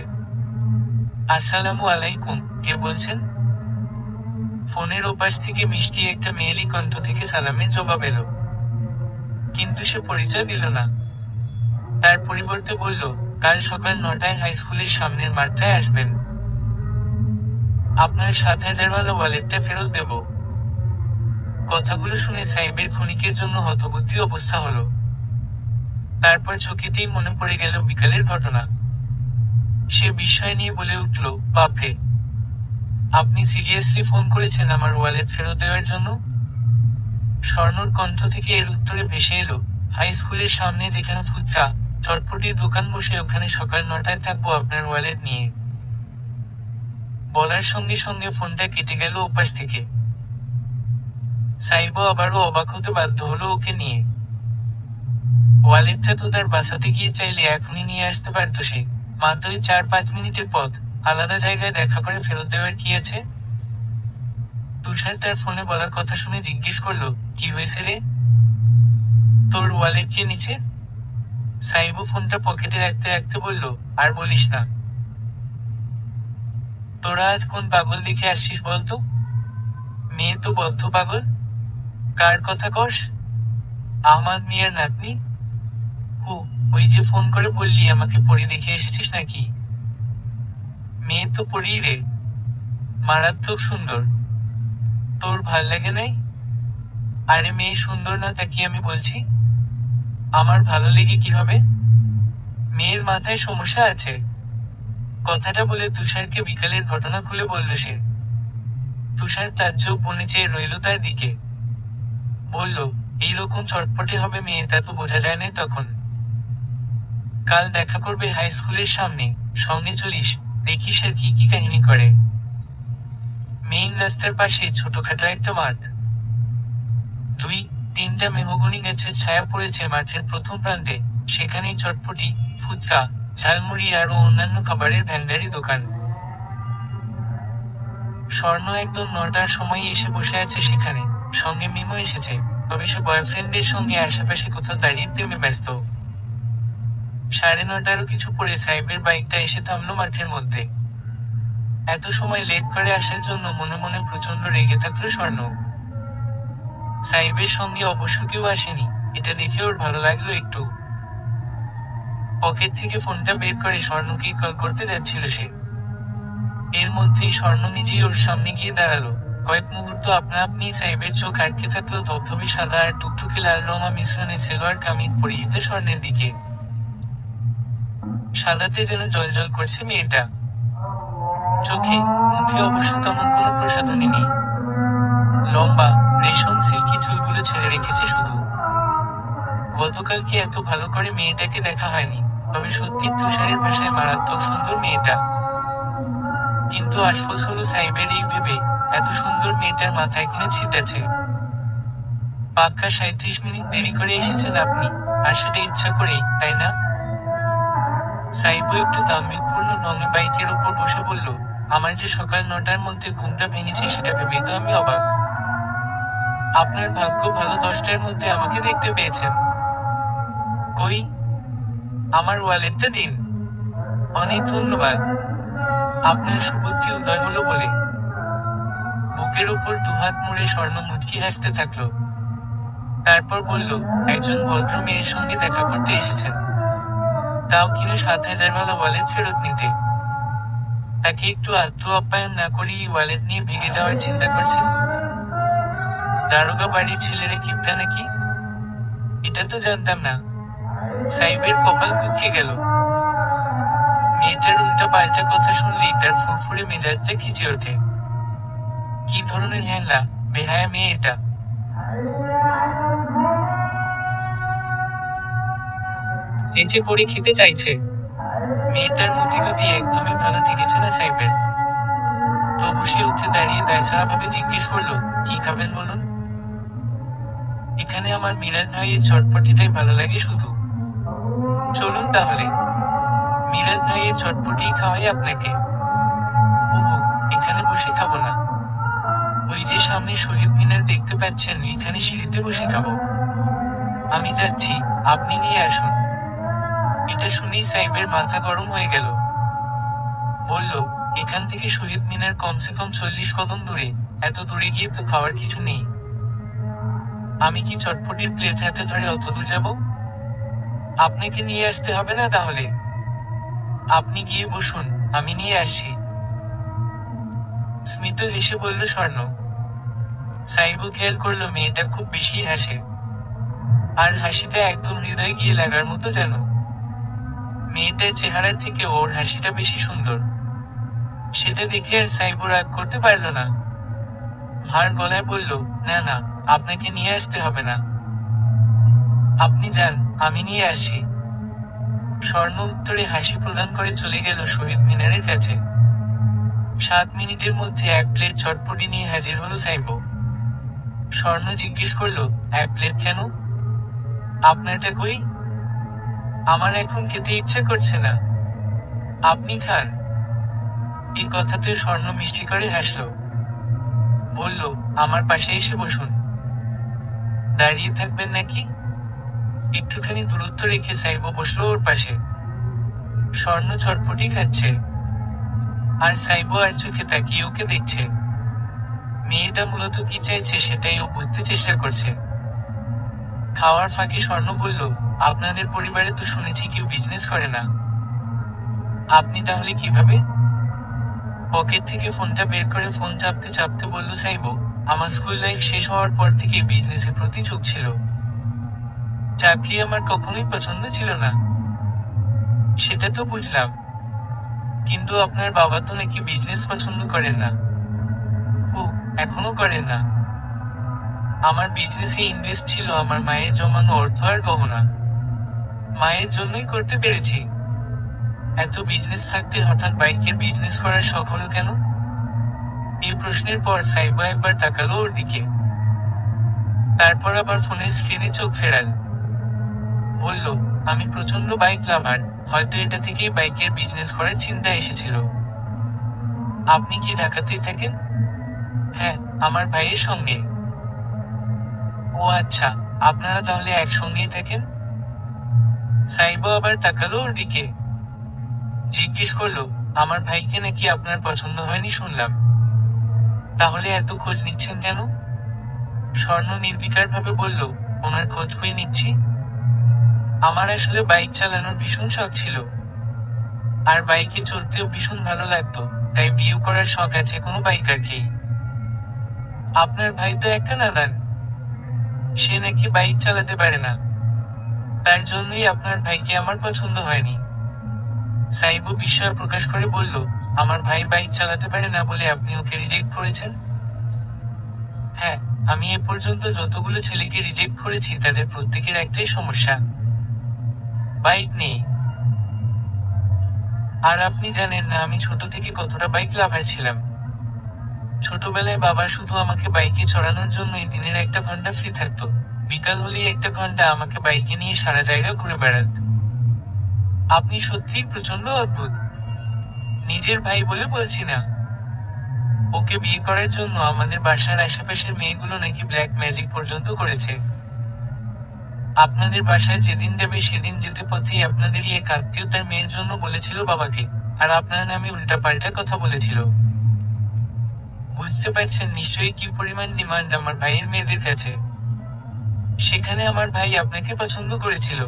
আসসালামু আলাইকুম, কে বলছেন? ফোনের ওপাশ থেকে মিষ্টি একটা মেয়েলি কণ্ঠ থেকে সালামের জবাব এলো, কিন্তু সে পরিচয় দিল না। তার পরিবর্তে বলল, কাল সকাল 9টায় হাই স্কুলের সামনের মাঠটায় আসবেন। আপনার 7,000 ওয়ালেটটা ফেরত দেব। কথাগুলো শুনে সাইবের ক্ষণিকের জন্য হতবুদ্ধি অবস্থা হলো। তারপর চোখেতেই মনে পড়ে গেল বিকালের ঘটনা। সে বিস্ময় নিয়ে বলে উঠল, বাপরে, আপনি সিরিয়াসলি ফোন করেছেন আমার ওয়ালেট ফেরত দেওয়ার জন্য? স্বর্ণর কণ্ঠ থেকে এর উত্তরে ভেসে এলো, হাই স্কুলের সামনে যেখানে ফুচকা চটপটির দোকান বসে ওখানে সকাল 9টায় থাকবো আপনার ওয়ালেট নিয়ে। বলার সঙ্গে সঙ্গে ফোনটা কেটে গেল ওপাশ থেকে। সাইবো আবারও অবাক হতে বাধ্য হলো ওকে নিয়ে। ওয়ালেটটা তো তার বাসাতে গিয়ে চাইলে এখনই নিয়ে আসতে পারত সে। মাত্রই 4-5 মিনিটের পথ, আলাদা জায়গায় দেখা করে ফেরত দেওয়ার কি আছে? তুষার তার ফোনে বলার কথা শুনে জিজ্ঞেস করলো, কি হয়েছে রে? তোর ওয়ালেট কে নিচে? সাইবো ফোনটা পকেটে রাখতে রাখতে বলল, আর বলিস না। তোরা আজ কোন পাগল দেখে আসছিস বলতো? মেয়ে তো বদ্ধ পাগল। কার কথা কস? আহমাদ মিয়ার নাতনি। হু, ওই যে ফোন করে বললি আমাকে পরী দেখে এসেছিস নাকি? মেয়ে তো পরী রে, মারাত্মক সুন্দর। তোর ভাল লাগে নাই? আরে মেয়ে সুন্দর না তা কি আমি বলছি? আমার ভালো লেগে কি হবে? মেয়ের মাথায় সমস্যা আছে। কথাটা বলে তুষারকে বিকালের ঘটনা খুলে বলল সে। তুষার তাজ্জব বনে চেয়ে রইল তার দিকে। বলল, এইরকম চটপটে হবে মেয়ে তা তো বোঝা যায় না তখন। কাল দেখা করবে হাই স্কুলের সামনে, সঙ্গে চলিস, দেখিস আর কি কি কাহিনী করে। মেইন রাস্তার পাশে ছোটখাটো একটা মাঠ। 2-3টা মেহগনি গাছের ছায়া পড়েছে মাঠের প্রথম প্রান্তে। সেখানেই চটপটি, ফুচকা, ঝালমুড়ি আরো অন্যান্য খাবারের ভ্যানগাড়ি দোকান। স্বর্ণ একদম 9টার সময় এসে বসে আছে সেখানে। সঙ্গে মিমো এসেছে, তবে সে বয়ফ্রেন্ডের সঙ্গে আশেপাশে কোথাও দাঁড়িয়ে প্রেমে ব্যস্ত। 9:30 কিছু পরে সাইবের বাইকটা এসে থামলো মাঠের মধ্যে। এত সময় লেট করে আসার জন্য মনে মনে প্রচন্ড রেগে থাকলো স্বর্ণ। সাইবের সঙ্গে অবশ্য কেউ আসেনি, এটা দেখে ওর ভালো লাগলো একটু। পকেট থেকে ফোনটা বের করে স্বর্ণকেই কল করতে যাচ্ছিল সে। এর মধ্যেই স্বর্ণ নিজেই ওর সামনে গিয়ে দাঁড়ালো। কয়েক মুহূর্ত আপনা আপনি সাইবের চোখ আটকে থাকলো ধবধবে সাদা আর টুকটুকে লাল রঙা মিশ্রণে সেলোয়ার কামিজ পরিহিত স্বর্ণের দিকে। সাদাতে যেন জলজল করছে মেয়েটা। চোখে, মুখে অবশ্য তেমন কোনো প্রসাধনী নেই। লম্বা, রেশম সিল্কি চুলগুলো ছেড়ে রেখেছে শুধু। গতকালকে এত ভালো করে মেয়েটাকে দেখা হয়নি, তবে সত্যি তুষারের ভাষায় মারাত্মক সুন্দর মেয়েটা। কিন্তু আশফাস হলো সাইবের এই ভেবে, এত সুন্দর মেয়েটার মাথায় কিনা ছিট আছে। পাক্কা 37 মিনিট দেরি করে এসেছেন আপনি, আর সেটা ইচ্ছা করেই, তাই না? সাইবো একটু দাম্ভিকপূর্ণ ঢঙে বাইকের ওপর বসে বলল, আমার যে সকাল 9টার মধ্যে ঘুমটা ভেঙেছে সেটা ভেবেই তো আমি অবাক। আপনার ভাগ্য ভালো 10টার মধ্যে আমাকে দেখতে পেয়েছেন। কই, আমার ওয়ালেটটা দিন। অনেক ধন্যবাদ। আপনার সুবুদ্ধি উদয় হলো বলে। বুকের ওপর দুহাত মুড়ে স্বর্ণ মুচকি হাসতে থাকলো। তারপর বলল, একজন ভদ্র মেয়ের সঙ্গে দেখা করতে এসেছেন, তাও কিনা 7,000 ওয়ালেট ফেরত নিতে। তাকে একটু আত্ম আপ্যায়ন না করেই ওয়ালেট নিয়ে ভেগে যাওয়ার চিন্তা করছেন? দারোগা বাড়ির ছেলেরা কিপটা নাকি? এটা তো জানতাম না। সাইবের কপাল কুঁচকে গেল। মেয়েটার উল্টা পাল্টা কথা শুনলেই তার ফুরফুরে মেজাজটা খিচে ওঠে। কি ধরনের হ্যাংলা, বেহায়া মেয়ে এটা! চেঁচে পড়ে খেতে চাইছে। মেয়েটার মতিগতি একদমই ভালো ঠেকেছে না সাইবের। তবু সে উঠে দাঁড়িয়ে দায়সারা ভাবে জিজ্ঞেস করলো, কি খাবেন বলুন? এখানে আমার মিরাজ ভাইয়ের চটপটিটাই ভালো লাগে শুধু। চলুন তাহলে, মিরাজ ভাইয়ের চটপটি খাওয়াই আপনাকে। ওহো, এখানে বসে খাবো না। ওই যে সামনে শহীদ মিনার দেখতে পাচ্ছেন, এখানে সিঁড়িতে বসে খাবো। আমি যাচ্ছি, আপনি নিয়ে আসুন। এটা শুনেই সাইবের মাথা গরম হয়ে গেল। বলল, এখান থেকে শহীদ মিনার কমসে কম 40 কদম দূরে, এত দূরে গিয়ে তো খাওয়ার কিছু নেই। আমি কি চটপটির প্লেট হাতে ধরে অত দূর যাব? আপনাকে নিয়ে আসতে হবে না তাহলে। আপনি গিয়ে বসুন, আমি নিয়ে আসছি। স্মিত হেসে বলল স্বর্ণ। সাইবু খেয়াল করলো মেয়েটা খুব বেশি হাসে। আর হাসিটা একদম হৃদয়ে গিয়ে লাগার মতো যেন। মেয়েটার চেহারার থেকে ওর হাসিটা বেশি সুন্দর। সেটা দেখে আর সাইবু রাগ করতে পারল না। ভার গলায় বলল, না না, আপনাকে নিয়ে আসতে হবে না। আপনি যান, আমি নিয়ে আসি। স্বর্ণ উত্তরে হাসি প্রদান করে চলে গেল শহীদ মিনারের কাছে। 7 মিনিটের মধ্যে 1 প্লেট চটপটি নিয়ে হাজির হলো সাইবু। স্বর্ণ জিজ্ঞেস করলো, 1 প্লেট কেন? আপনারটা কই? আমার এখন খেতে ইচ্ছে করছে না। আপনি খান। এই কথাতে স্বর্ণ মিষ্টি করে হাসলো। বলল, আমার পাশে এসে বসুন। দাঁড়িয়ে থাকবেন নাকি? একটুখানি দূরত্ব রেখে সাইবু বসলো ওর পাশে। স্বর্ণ চটপটি খাচ্ছে, আর সাইবু আর চোখে তাকিয়ে ওকে দেখছে। মেয়েটা মূলত কি চাইছে সেটাই ও বুঝতে চেষ্টা করছে। খাওয়ার ফাঁকে স্বর্ণ বলল, আপনাদের পরিবারে তো শুনেছি কেউ বিজনেস করে না। আপনি তাহলে কিভাবে? পকেট থেকে ফোনটা বের করে ফোন চাপতে চাপতে বলল সাইবু, আমার স্কুল লাইফ শেষ হওয়ার পর থেকে বিজনেসের প্রতি ঝোঁক ছিল। চাকরি আমার কখনোই পছন্দ ছিল না। সেটা তো বুঝলাম, কিন্তু আপনার বাবা তো নাকি বিজনেস পছন্দ করেন না। ও, এখনো করেন না? আমার বিজনেসে ইনভেস্ট ছিল আমার মায়ের জমানো অর্থ আর গহনা। মায়ের জন্যই করতে পেরেছি। এত বিজনেস থাকতে হঠাৎ বাইকের বিজনেস করার শখ হলো কেন? এই প্রশ্নের পর সাইবু একবার তাকালো ওর দিকে। তারপর আবার ফোনের স্ক্রিনে চোখ ফেরাল। বলল, আমি প্রচন্ড বাইক লাভার, হয়তো এটা থেকেই বাইকের বিজনেস করার চিন্তা এসেছিল। আপনি কি ঢাকাতেই থাকেন? হ্যাঁ, আমার ভাইয়ের সঙ্গে। ও আচ্ছা, আপনারা তাহলে একসঙ্গেই থাকেন? সাইবু আবার তাকালো ওর দিকে। জিজ্ঞেস করলো, আমার ভাইকে নাকি আপনার পছন্দ হয়নি শুনলাম। তাহলে এত খোঁজ নিচ্ছেন কেন? স্বর্ণ নির্বিকার ভাবে বলল, ওনার খোঁজ হয়ে নিচ্ছি। আমার আসলে বাইক চালানোর ভীষণ শখ ছিল, আর বাইকে চড়তেও ভীষণ ভালো লাগতো, তাই বিয়ে করার শখ আছে কোনো বাইকারকেই। আপনার ভাই তো একটা নাদান, সে নাকি বাইক চালাতে পারে না। তার জন্যই আপনার ভাইকে আমার পছন্দ হয়নি। সাইবু বিস্ময় প্রকাশ করে বলল, আমার ভাই বাইক চালাতে পারে না বলে আপনি ওকে রিজেক্ট করেছেন? হ্যাঁ, আমি এ পর্যন্ত যতগুলো ছেলেকে রিজেক্ট করেছি তাদের প্রত্যেকের একটাই সমস্যা, বাইক নেই। আর আপনি জানেন না আমি ছোট থেকে কতটা বাইক লাভার ছিলাম। ছোটবেলায় বাবা শুধু আমাকে বাইকে চড়ানোর জন্যই দিনের 1 ঘন্টা ফ্রি থাকতো। বিকাল হলেই 1 ঘন্টা আমাকে বাইকে নিয়ে সারা জায়গা ঘুরে বেড়াত। আপনি সত্যিই প্রচন্ড অদ্ভুত। নিজের ভাই বলে বলছি না। ওকে বিয়ে করার জন্য আমাদের বাসার আশেপাশের মেয়েগুলো নাকি ব্ল্যাক ম্যাজিক পর্যন্ত করেছে। আপনাদের বাসায় যেদিন যাবে সেদিন যেতে পথেই আপনাদেরই এক আত্মীয় তার মেয়ের জন্য বলেছিল বাবাকে, আর আপনার নামে উল্টাপাল্টা কথা বলেছিল। বুঝতে পারছেন নিশ্চয়ই কি পরিমাণ ডিমান্ড আমার ভাইয়ের মেয়েদের কাছে। সেখানে আমার ভাই আপনাকে পছন্দ করেছিল।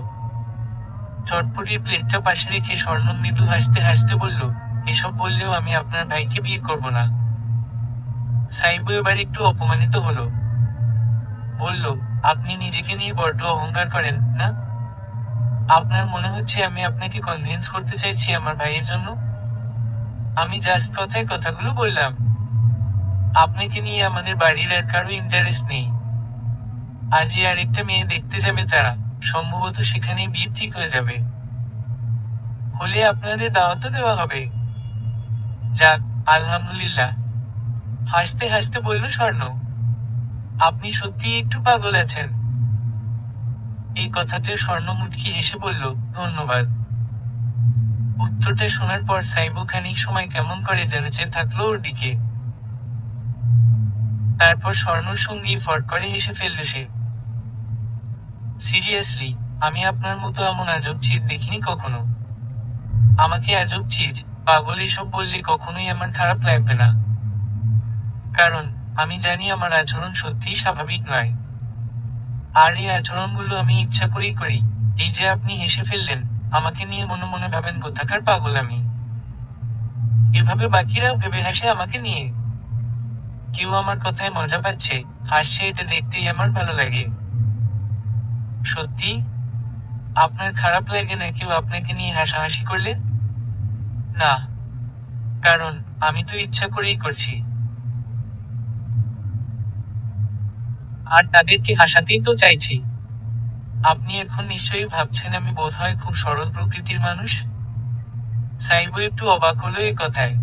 চটপটির প্লেটটা পাশে রেখে স্বর্ণ মৃদু হাসতে হাসতে বলল, এসব বললেও আমি আপনার ভাইকে বিয়ে করব না। সাইবু এবার একটু অপমানিত হলো। বলল, আপনি নিজেকে নিয়ে বড্ড অহংকার করেন না? আপনার মনে হচ্ছে আমি আপনাকে কনভিন্স করতে চাইছি আমার ভাইয়ের জন্য? আমি জাস্ট কথায় কথাগুলো বললাম। আপনাকে নিয়ে আমাদের বাড়ির আর কারো ইন্টারেস্ট নেই। আজই আরেকটা মেয়ে দেখতে যাবে তারা, সম্ভবত সেখানেই বিয়ে ঠিক হয়ে যাবে। হলে আপনাদের দাওয়াতও দেওয়া হবে। যাক, আলহামদুলিল্লাহ। হাসতে হাসতে বলল স্বর্ণ। আপনি সত্যিই একটু পাগল আছেন। এই কথাতে স্বর্ণ মুচকি হেসে বলল, ধন্যবাদ। উত্তরটা শোনার পর সাইবু খানিক সময় কেমন করে যেন চেয়ে থাকলো ওর দিকে। তারপর স্বর্ণর সঙ্গেই ফট করে হেসে ফেলল সে। সিরিয়াসলি, আমি আপনার মতো এমন আজব চিজ দেখিনি কখনো। আমাকে আজব চিজ, পাগল এসব বললে কখনোই আমার খারাপ লাগবে না। কারণ আমি জানি আমার আচরণ সত্যিই স্বাভাবিক নয়। আর এই আচরণগুলো আমি ইচ্ছা করেই করি। এই যে আপনি হেসে ফেললেন, আমাকে নিয়ে মনে মনে ভাবেন কোথাকার পাগল আমি। এভাবে বাকিরাও ভেবে হাসে আমাকে নিয়ে। কেউ আমার কথায় মজা পাচ্ছে, হাসছে, এটা দেখতেই আমার ভালো লাগে। সত্যি? আপনার খারাপ লাগে না কেউ আপনাকে নিয়ে হাসাহাসি করলে? না, কারণ আমি তো ইচ্ছা করেই করছি। আর তাদেরকে হাসাতেই তো চাইছি। আপনি এখন নিশ্চয়ই ভাবছেন আমি বোধহয় খুব সরল প্রকৃতির মানুষ। সাইবু একটু অবাক হলো এ কথায়।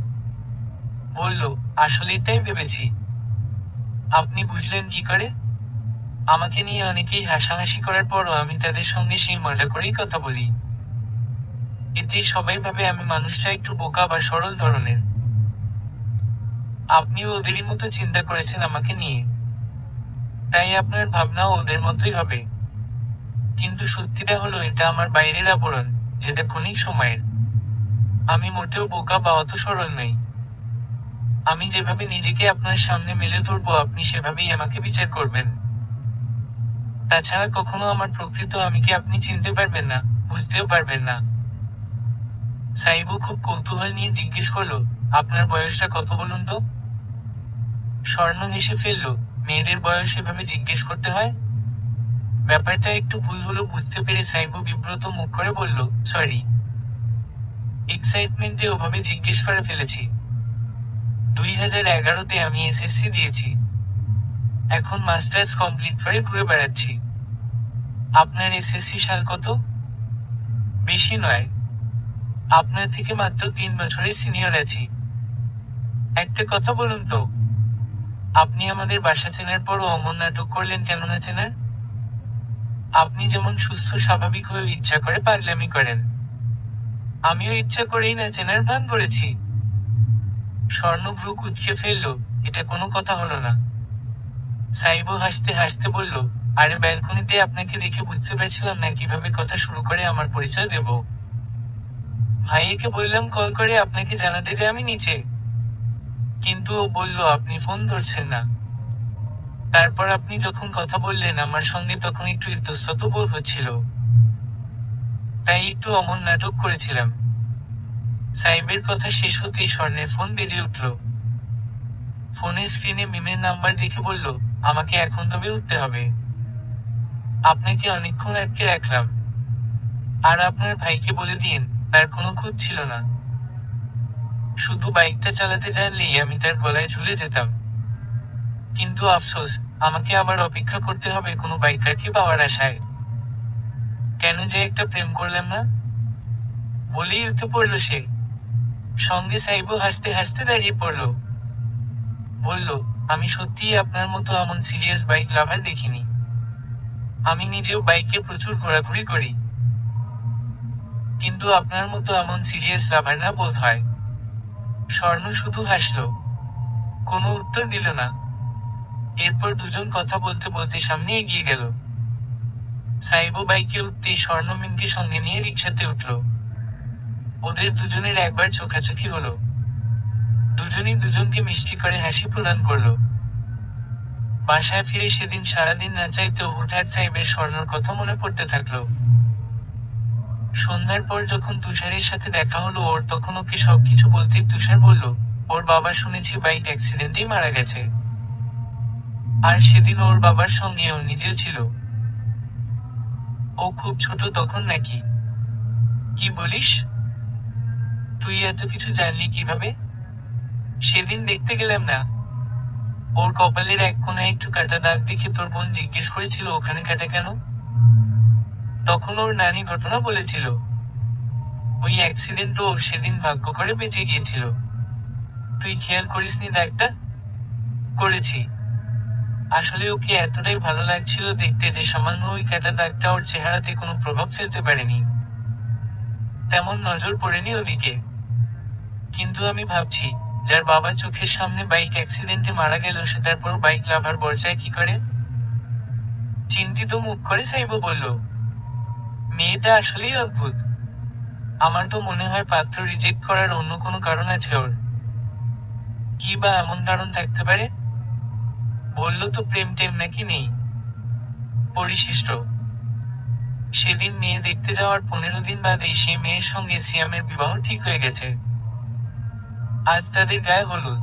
বলল, আসলেই তাই ভেবেছি। আপনি বুঝলেন কি করে? আমাকে নিয়ে অনেকেই হাসাহাসি করার পরও আমি তাদের সঙ্গে সেই মজা করেই কথা বলি। এতেই সবাই ভাবে আমি মানুষটা একটু বোকা বা সরল ধরনের। আপনিও ওদেরই মতো চিন্তা করেছেন আমাকে নিয়ে। তাই আপনার ভাবনাও ওদের মতোই হবে। কিন্তু সত্যিটা হলো এটা আমার বাইরের আবরণ, যেটা ক্ষণিক সময়ের। আমি মোটেও বোকা বা অত সরল নই। আমি যেভাবে নিজেকে আপনার সামনে মেলে ধরবো আপনি সেভাবেই আমাকে বিচার করবেন। তাছাড়া কখনো আমার প্রকৃত আমিকে আপনি চিনতে পারবেন না, বুঝতেও পারবেন না। সাইবু খুব কৌতূহল নিয়ে জিজ্ঞেস করলো, আপনার বয়সটা কত বলুন তো? স্বর্ণ হেসে ফেলল, মেয়েদের বয়স এভাবে জিজ্ঞেস করতে হয়? ব্যাপারটা একটু ভুল হলো বুঝতে পেরে সাইবু বিব্রত মুখ করে বলল, সরি। এক্সাইটমেন্টে ওভাবে জিজ্ঞেস করে ফেলেছি। 2011-তে আমি এসএসসি দিয়েছি। এখন মাস্টার্স কমপ্লিট করে ঘুরে বেড়াচ্ছি। আপনার এসএসসি সাল কত? বেশি নয়। আপনার থেকে মাত্র 3 বছরের সিনিয়র আছি। একটা কথা বলুন তো, আপনি আমাদের বাসা চেনার পরও অমন নাটক করলেন কেন না চেনার? আপনি যেমন সুস্থ স্বাভাবিক হয়ে ইচ্ছা করে পাগলামি করেন, আমিও ইচ্ছা করেই না চেনার ভান করেছি। স্বর্ণ ভ্রু কুঁচকে ফেলল, এটা কোনো কথা হলো না। সাইবু হাসতে হাসতে বলল, আরে ব্যালকনিতে আপনাকে দেখে বুঝতে পারছিলাম না কিভাবে কথা শুরু করে আমার পরিচয় দেব। ভাইকে বললাম কল করে আপনাকে জানাতে যে আমি নিচে। কিন্তু ও বলল আপনি ফোন ধরছেন না। তারপর আপনি যখন কথা বললেন আমার সঙ্গে তখন একটু ইতস্তত বোধ হচ্ছিল। তাই একটু অমন নাটক করেছিলাম। সাইবের কথা শেষ হতেই স্বর্ণের ফোন বেজে উঠল। ফোনের স্ক্রিনে মিমের নাম্বার দেখে বলল, আমাকে এখন তবে উঠতে হবে। আপনাকে অনেকক্ষণ আটকে রাখলাম। আর আপনার ভাইকে বলে দিন, তার কোনো খুঁত ছিল না। শুধু বাইকটা চালাতে জানলেই আমি তার গলায় ঝুলে যেতাম। কিন্তু আফসোস, আমাকে আবার অপেক্ষা করতে হবে কোনো বাইকারকে পাওয়ার আশায়। কেন যে একটা প্রেম করলাম না? বলেই উঠে পড়ল সে। সঙ্গে সাইবু হাসতে হাসতে দাঁড়িয়ে পড়ল। বলল, আমি সত্যিই আপনার মতো এমন সিরিয়াস বাইক লাভার দেখিনি। আমি নিজেও বাইকে প্রচুর ঘোরাঘুরি করি, কিন্তু আপনার মতো এমন সিরিয়াস লাভার না বোধ হয়। স্বর্ণ শুধু হাসল, কোনো উত্তর দিল না। এরপর দুজন কথা বলতে বলতে সামনে এগিয়ে গেল। সাইবু বাইকে উঠতেই স্বর্ণ মিমকে সঙ্গে নিয়ে রিকশাতে উঠল। ওদের দুজনের একবার চোখাচোখি হলো। দুজনই দুজনকে মিষ্টি করে হাসি প্রদান করলো। বাসায় ফিরে সেদিন সারাদিন না চাইতেও হুটহাট সাইবের স্বর্ণর কথা মনে পড়তে থাকলো। সন্ধ্যার পর যখন তুষারের সাথে দেখা হলো ওর, তখন ওকে সবকিছু বলতে তুষার বলল, ওর বাবা শুনেছি বাইক অ্যাক্সিডেন্টেই মারা গেছে। আর সেদিন ওর বাবার সঙ্গে ও নিজেও ছিল। ও খুব ছোট তখন নাকি? কি বলিস? তুই এত কিছু জানলি কিভাবে? সেদিন দেখতে গেলাম না। ওর কপালের এক কোণায় একটু কাটা দাগ দেখে তোর বোন জিজ্ঞেস করেছিল ওখানে কাটা কেন। তখন ওর নানি ঘটনা বলেছিল। ওই অ্যাক্সিডেন্ট ও সেদিন ভাগ্য করে বেঁচে গিয়েছিল। তুই খেয়াল করিসনি দাগটা? করেছি। আসলে ওকে এতটাই ভালো লাগছিল দেখতে যে সামান্য ওই কাটা দাগটা ওর চেহারাতে কোনো প্রভাব ফেলতে পারেনি। তেমন নজর পড়েনি ওদিকে। কিন্তু আমি ভাবছি, যার বাবা চোখের সামনে বাইক অ্যাক্সিডেন্টে মারা গেল সে তারপর বাইক লাভার পর্যায়ে কি করে? চিন্তিত মুখ করে সাইব বলল, মেয়েটা আসলেই অদ্ভুত। আমার তো মনে হয় পাত্র রিজেক্ট করার অন্য কোনো কারণ আছে ওর। কি বা এমন কারণ থাকতে পারে? বলল তো প্রেম টেম নাকি নেই। পরিশিষ্ট। সেদিন মেয়ে দেখতে যাওয়ার 15 দিন বাদেই সেই মেয়ের সঙ্গে সিয়ামের বিবাহ ঠিক হয়ে গেছে। আজ তাদের গায়ে হলুদ।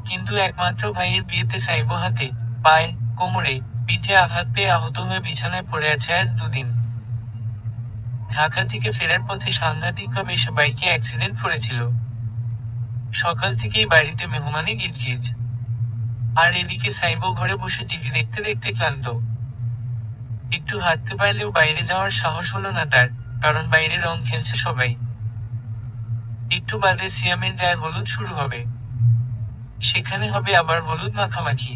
কিন্তু একমাত্র ভাইয়ের বিয়েতে সাইব হাতে, পায়ে, কোমরে, পিঠে আঘাত পেয়ে আহত হয়ে বিছানায় পড়ে আছে আর 2 দিন। ঢাকা থেকে ফেরার পথে সাংঘাতিকভাবে সে বাইকে অ্যাক্সিডেন্ট করেছিল। সকাল থেকেই বাড়িতে মেহমানে গিজগিজ। আর এদিকে সাইব ঘরে বসে টিভি দেখতে দেখতে ক্লান্ত। একটু হাঁটতে পারলেও বাইরে যাওয়ার সাহস হলো না তার, কারণ বাইরে রং খেলছে সবাই। একটু বাদে সিয়ামের গায়ে হলুদ শুরু হবে। সেখানে হবে আবার হলুদ মাখামাখি,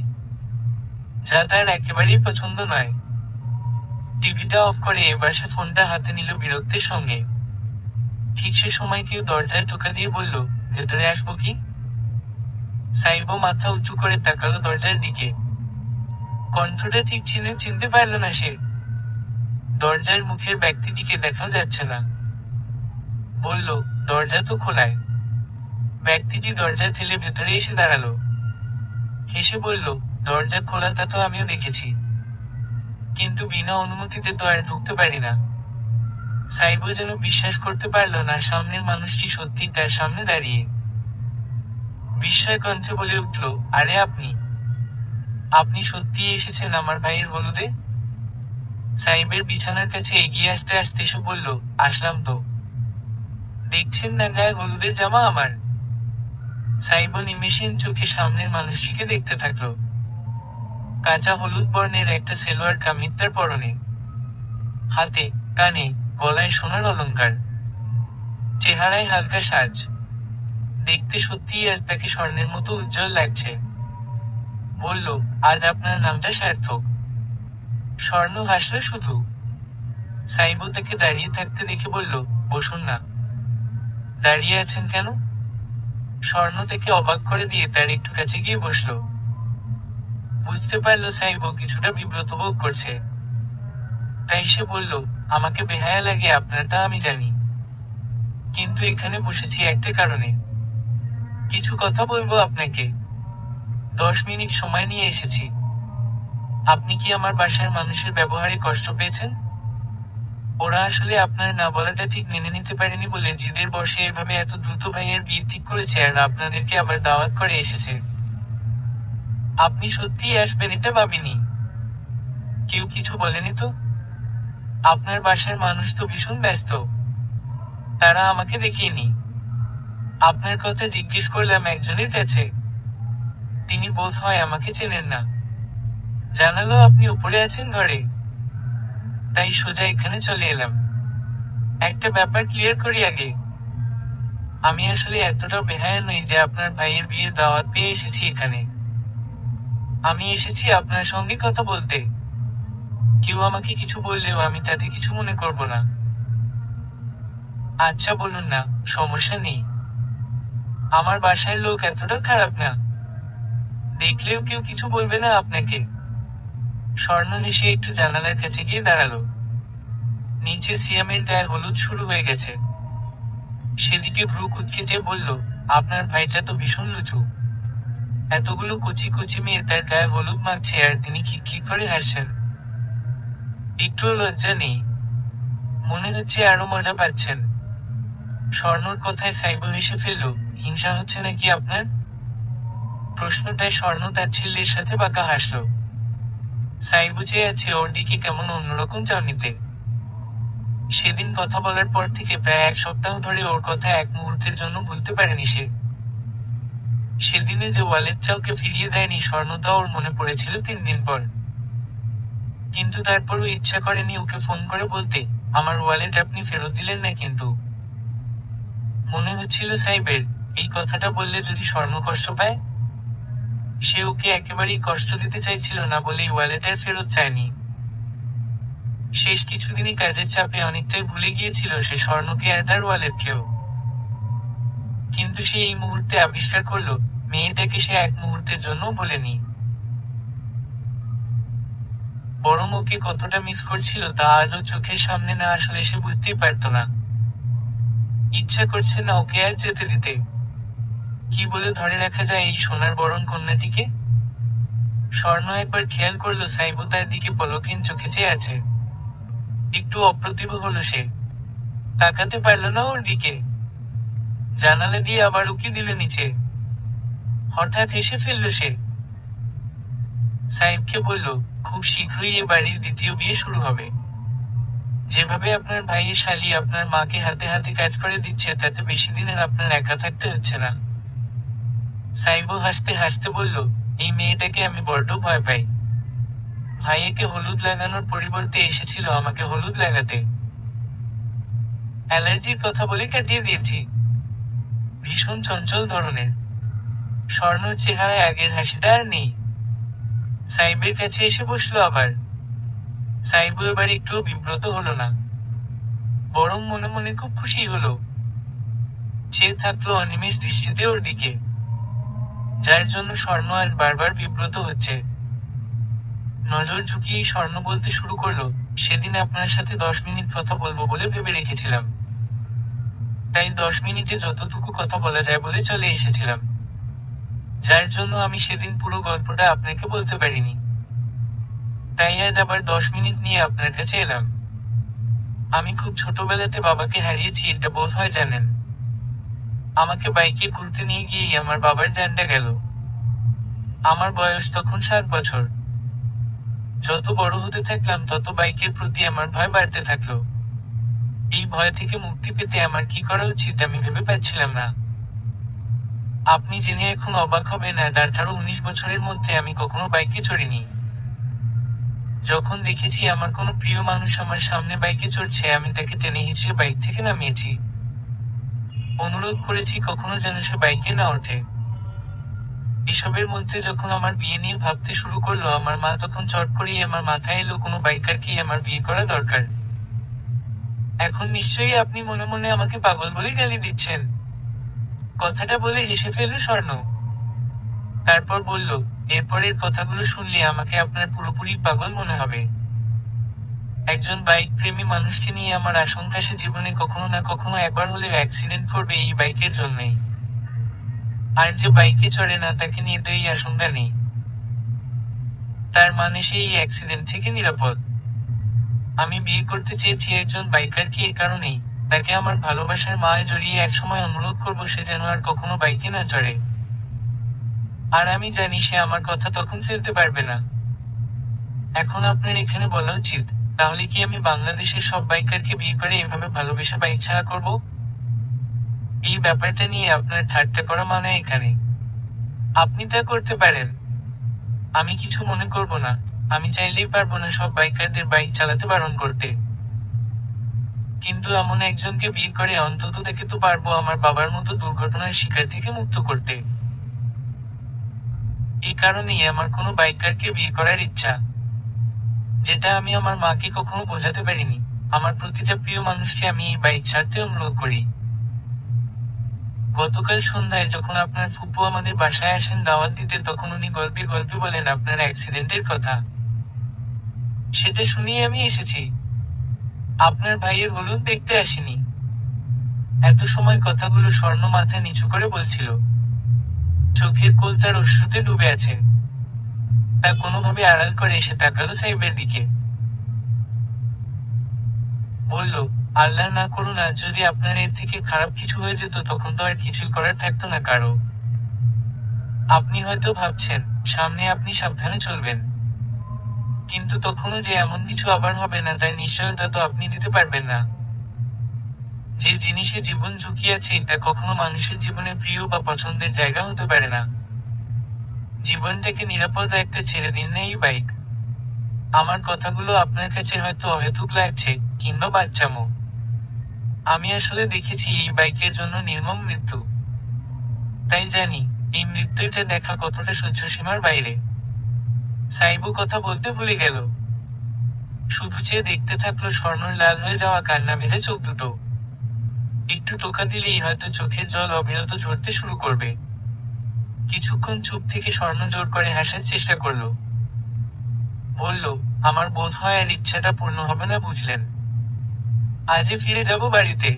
যা তার একেবারেই পছন্দ নয়। টিভিটা অফ করে এবার সে ফোনটা হাতে নিল বিরক্তের সঙ্গে। ঠিক সে সময় কেউ দরজায় টোকা দিয়ে বলল, ভেতরে আসবো কি? সাইব মাথা উঁচু করে তাকালো দরজার দিকে। কণ্ঠটা ঠিক চিনতে পারল না সে। দরজার মুখের ব্যক্তিটিকে দেখা যাচ্ছে না। বলল, দরজা তো খোলায়। ব্যক্তিটি দরজা ঠেলে ভেতরে এসে দাঁড়ালো। হেসে বলল, দরজা খোলা তা তো আমিও দেখেছি, কিন্তু বিনা অনুমতিতে তো আর ঢুকতে পারি না। সাইব যেন বিশ্বাস করতে পারল না সামনের মানুষটি সত্যি তার সামনে দাঁড়িয়ে। বিস্ময় কণ্ঠে বলে উঠল, আরে আপনি আপনি সত্যিই এসেছেন আমার ভাইয়ের হলুদে? সাইবের বিছানার কাছে এগিয়ে আসতে আসতে সে বলল, আসলাম তো। দেখছেন না গায়ে হলুদের জামা আমার? সাইব নিমেষহীন চোখে সামনের মানুষটিকে দেখতে থাকলো। কাঁচা হলুদ বর্ণের একটা সেলোয়ার কামিজ তার পরনে। হাতে, কানে, গলায় সোনার অলংকার। চেহারায় হালকা সাজ। দেখতে সত্যিই আজ তাকে স্বর্ণের মতো উজ্জ্বল লাগছে। বলল, আজ আপনার নামটা সার্থক। স্বর্ণ হাসল শুধু। সাইব তাকে দাঁড়িয়ে থাকতে দেখে বলল, বসুন না। দাঁড়িয়ে আছেন কেন? স্বর্ণ তাকে অবাক করে দিয়ে তার একটু কাছে গিয়ে বসল। বুঝতে পারল সাইব কিছুটা বিব্রত বোধ করছে। তাই সে বলল, আমাকে বেহায়া লাগে আপনার তা আমি জানি, কিন্তু এখানে বসেছি একটা কারণে। কিছু কথা বলবো আপনাকে। 10 মিনিট সময় নিয়ে এসেছি। আপনি কি আমার বাসার মানুষের ব্যবহারে কষ্ট পেয়েছেন? ওরা আসলে আপনার না বলাটা ঠিক মেনে নিতে পারেনি বলে জিদের বর্ষে এভাবে এত দ্রুত ভাইয়ের বিয়ে ঠিক করেছে আর আপনাদেরকে আবার দাওয়াত করে এসেছে। আপনি সত্যিই আসবেন এটা ভাবিনি। কেউ কিছু বলেনি তো? আপনার বাসার মানুষ তো ভীষণ ব্যস্ত। তারা আমাকে দেখিয়েনি। আপনার কথা জিজ্ঞেস করলাম একজনের কাছে। তিনি বোধ হয় আমাকে চেনেন না। জানালো আপনি উপরে আছেন ঘরে। তাই সোজা এখানে চলে এলাম। একটা ব্যাপার ক্লিয়ার করি আগে। আমি আসলে এতটাও বেহায়া নই যে আপনার ভাইয়ের বিয়ের দাওয়াত পেয়ে এসেছি এখানে। আমি এসেছি আপনার সঙ্গে কথা বলতে। কেউ আমাকে কিছু বললেও আমি তাতে কিছু মনে করব না। আচ্ছা বলুন না, সমস্যা নেই। আমার বাসার লোক এতটা খারাপ না। দেখলেও কেউ কিছু বলবে না আপনাকে। স্বর্ণ হেসে একটু জানালার কাছে গিয়ে দাঁড়ালো। নিচে সিয়ামের গায়ে হলুদ শুরু হয়ে গেছে। সেদিকে ভ্রু কুঁচকে যে বলল, আপনার ভাইটা তো ভীষণ লুচু। এতগুলো কচি কচি মেয়ে তার গায়ে হলুদ মাখছে আর তিনি খিকখিক করে হাসছেন। একটুও লজ্জা নেই। মনে হচ্ছে আরো মজা পাচ্ছেন। স্বর্ণর কথায় সাইব হেসে ফেলল, হিংসা হচ্ছে নাকি আপনার? প্রশ্নটায় স্বর্ণ তাচ্ছিল্যের সাথে বাঁকা হাসল। সাইবু চেয়ে আছে ওর দিকে কেমন অন্যরকম চাউনিতে। সেদিন কথা বলার পর থেকে প্রায় 1 সপ্তাহ ধরে ওর কথা এক মুহূর্তের জন্য ভুলতে পারেনি সে। সেদিনে যে ওয়ালেটটা ওকে ফিরিয়ে দেয়নি স্বর্ণতা ওর মনে পড়েছিল 3 দিন পর। কিন্তু তারপরও ইচ্ছা করেনি ওকে ফোন করে বলতে, আমার ওয়ালেট আপনি ফেরত দিলেন না কিন্তু। মনে হচ্ছিল সাইবের এই কথাটা বললে যদি স্বর্ণ কষ্ট পায়। সে ওকে একেবারেই কষ্ট দিতে চাইছিল না বলেই ওয়ালেটের ফেরত চায়নি। শেষ কিছুদিনই কাজের চাপে অনেকটাই ভুলে গিয়েছিল সে স্বর্ণকে আর তার ওয়ালেটকেও। কিন্তু সে এই মুহূর্তে আবিষ্কার করলো মেয়েটাকে সে এক মুহূর্তের জন্য ভোলেনি। বরং ওকে কতটা মিস করছিল তা আজও চোখের সামনে না আসলে সে বুঝতেই পারত না। ইচ্ছা করছে না ওকে আর যেতে দিতে। কি বলে ধরে রাখা যায় এই সোনার বরণ কন্যাটিকে? স্বর্ণ একবার খেয়াল করলো সাইবু তার দিকে পলকহীন চোখে চেয়ে আছে। একটু অপ্রতিভ হলো সে। তাকাতে পারল না ওর দিকে। জানালা দিয়ে আবার উকি দিল নিচে। হঠাৎ হেসে ফেলল সে। সাহেবকে বলল, খুব শীঘ্রই এ বাড়ির দ্বিতীয় বিয়ে শুরু হবে। যেভাবে আপনার ভাইয়ের শালী আপনার মাকে হাতে হাতে কাজ করে দিচ্ছে তাতে বেশি দিনের আপনার একা থাকতে হচ্ছে না। সাইবু হাসতে হাসতে বলল, এই মেয়েটাকে আমি বড্ড ভয় পাই। ভাইয়াকে হলুদ লাগানোর পরিবর্তে এসেছিল আমাকে হলুদ লাগাতে। অ্যালার্জির কথা বলে কাটিয়ে দিয়েছি। ভীষণ চঞ্চল ধরনের। স্বর্ণর চেহারায় আগের হাসিটা আর নেই। সাইবের কাছে এসে বসলো আবার। সাইবু এবার একটুও বিব্রত হলো না, বরং মনে মনে খুব খুশি হলো। চেয়ে থাকলো অনিমেষ দৃষ্টিতে ওর দিকে, যার জন্য স্বর্ণ আর বারবার বিব্রত হচ্ছে। নজর ঝুঁকিয়েই স্বর্ণ বলতে শুরু করলো, সেদিন আপনার সাথে 10 মিনিট কথা বলবো বলে ভেবে রেখেছিলাম। তাই 10 মিনিটে যতটুকু কথা বলা যায় বলে চলে এসেছিলাম। যার জন্য আমি সেদিন পুরো গল্পটা আপনাকে বলতে পারিনি। তাই আজ আবার 10 মিনিট নিয়ে আপনার কাছে এলাম। আমি খুব ছোটবেলাতে বাবাকে হারিয়েছি, এটা বোধ হয় জানেন। আমাকে বাইকে ঘুরতে নিয়ে গিয়েই আমার বাবার জানটা গেল। আমার বয়স তখন 7 বছর। যত বড় হতে থাকলাম তত বাইকের প্রতি আমার ভয় বাড়তে থাকলো। এই ভয় থেকে মুক্তি পেতে আমার কি করা উচিত আমি ভেবে পাচ্ছিলাম না। আপনি জেনে এখন অবাক হবেন, আর 18-19 বছরের মধ্যে আমি কখনো বাইকে চড়িনি। যখন দেখেছি আমার কোনো প্রিয় মানুষ আমার সামনে বাইকে চড়ছে আমি তাকে টেনে হিঁচড়ে বাইক থেকে নামিয়েছি। অনুরোধ করেছি কখনো যেন সে বাইকে না ওঠে। এসবের মধ্যে যখন আমার বিয়ে নিয়ে ভাবতে শুরু করলো আমার মা তখন চট করেই আমার মাথায় এলো কোনো বাইকারকেই আমার বিয়ে করা দরকার। এখন নিশ্চয়ই আপনি মনে মনে আমাকে পাগল বলে গালি দিচ্ছেন। কথাটা বলে হেসে ফেলল স্বর্ণ। তারপর বলল, এরপরের কথাগুলো শুনলে আমাকে আপনার পুরোপুরি পাগল মনে হবে। একজন বাইক প্রেমী মানুষকে নিয়ে আমার আশঙ্কা সে জীবনে কখনো না কখনো একবার হলেও অ্যাক্সিডেন্ট করবে এই বাইকের জন্যই। আর যে বাইকে চড়ে না তাকে নিয়ে তো এই আশঙ্কা নেই। তার মানে সে এই অ্যাক্সিডেন্ট থেকে নিরাপদ। আমি বিয়ে করতে চেয়েছি একজন বাইকারকে এ কারণেই, তাকে আমার ভালোবাসার মায় জড়িয়ে একসময় অনুরোধ করবো সে যেন আর কখনো বাইকে না চড়ে। আর আমি জানি সে আমার কথা তখন ফেলতে পারবে না। এখন আপনার এখানে বলা উচিত, তাহলে কি আমি বাংলাদেশের সব বাইকারকে বিয়ে করে এভাবে ভালোবেসে বাইক ছাড়া করব? এই ব্যাপারটা নিয়ে আপনার ঠাট্টা করা মানে এখানে। আপনি তা করতে পারেন, আমি কিছু মনে করব না। আমি চাইলেই পারবো না সব বাইকারদের বাইক চালাতে বারণ করতে। কিন্তু এমন একজনকে বিয়ে করে অন্তত তাকে তো পারবো আমার বাবার মতো দুর্ঘটনার শিকার থেকে মুক্ত করতে। এই কারণেই আমার কোনো বাইকারকে বিয়ে করার ইচ্ছা, যেটা আমি আমার মাকে কখনো বোঝাতে পারিনি। আমার প্রতিটা প্রিয় মানুষকে আমি এই বাইক ছাড়তে অনুরোধ করি। গতকাল সন্ধ্যায় যখন আপনার ফুপু আমাদের বাসায় আসেন দাওয়াত দিতে তখন উনি গল্পে গল্পে বলেন আপনার অ্যাক্সিডেন্টের কথা। সেটা শুনিয়ে আমি এসেছি। আপনার ভাইয়ের হলুদ দেখতে আসিনি। এত সময় কথাগুলো স্বর্ণ মাথা নিচু করে বলছিল। চোখের কোল তার অশ্রুতে ডুবে আছে। তা কোনোভাবে আড়াল করে এসে তাকালো সাহেবের দিকে। বলল, আল্লাহ না করুন আজ যদি আপনার এর থেকে খারাপ কিছু হয়ে যেত তখন তো আর কিছুই করার থাকতো না কারো। আপনি হয়তো ভাবছেন সামনে আপনি সাবধানে চলবেন, কিন্তু তখনও যে এমন কিছু আবার হবে না তার নিশ্চয়তা তো আপনি দিতে পারবেন না। যে জিনিসে জীবন ঝুঁকি আছে তা কখনো মানুষের জীবনে প্রিয় বা পছন্দের জায়গা হতে পারে না। জীবনটাকে নিরাপদ রাখতে ছেড়ে দিন না এই বাইক। আমার কথাগুলো আপনার কাছে হয়তো অহেতুক লাগছে কিংবা বাচ্চামো। আমি আসলে দেখেছি এই বাইকের জন্য নির্মম মৃত্যু। তাই জানি এই মৃত্যুটা দেখা কতটা সহ্য সীমার বাইরে। সাইবু কথা বলতে ভুলে গেল, শুধু চেয়ে দেখতে থাকলো স্বর্ণর লাল হয়ে যাওয়া কান্না ভেজা চোখ দুটো। একটু টোকা দিলেই হয়তো চোখের জল অবিরত ঝরতে শুরু করবে। কিছুক্ষণ চুপ থেকে স্বর্ণ জোর করে হাসার চেষ্টা করলো। বলল, আমার বোধ হয় আর ইচ্ছাটা পূর্ণ হবে না বুঝলেন। আজই ফিরে যাব বাড়িতে।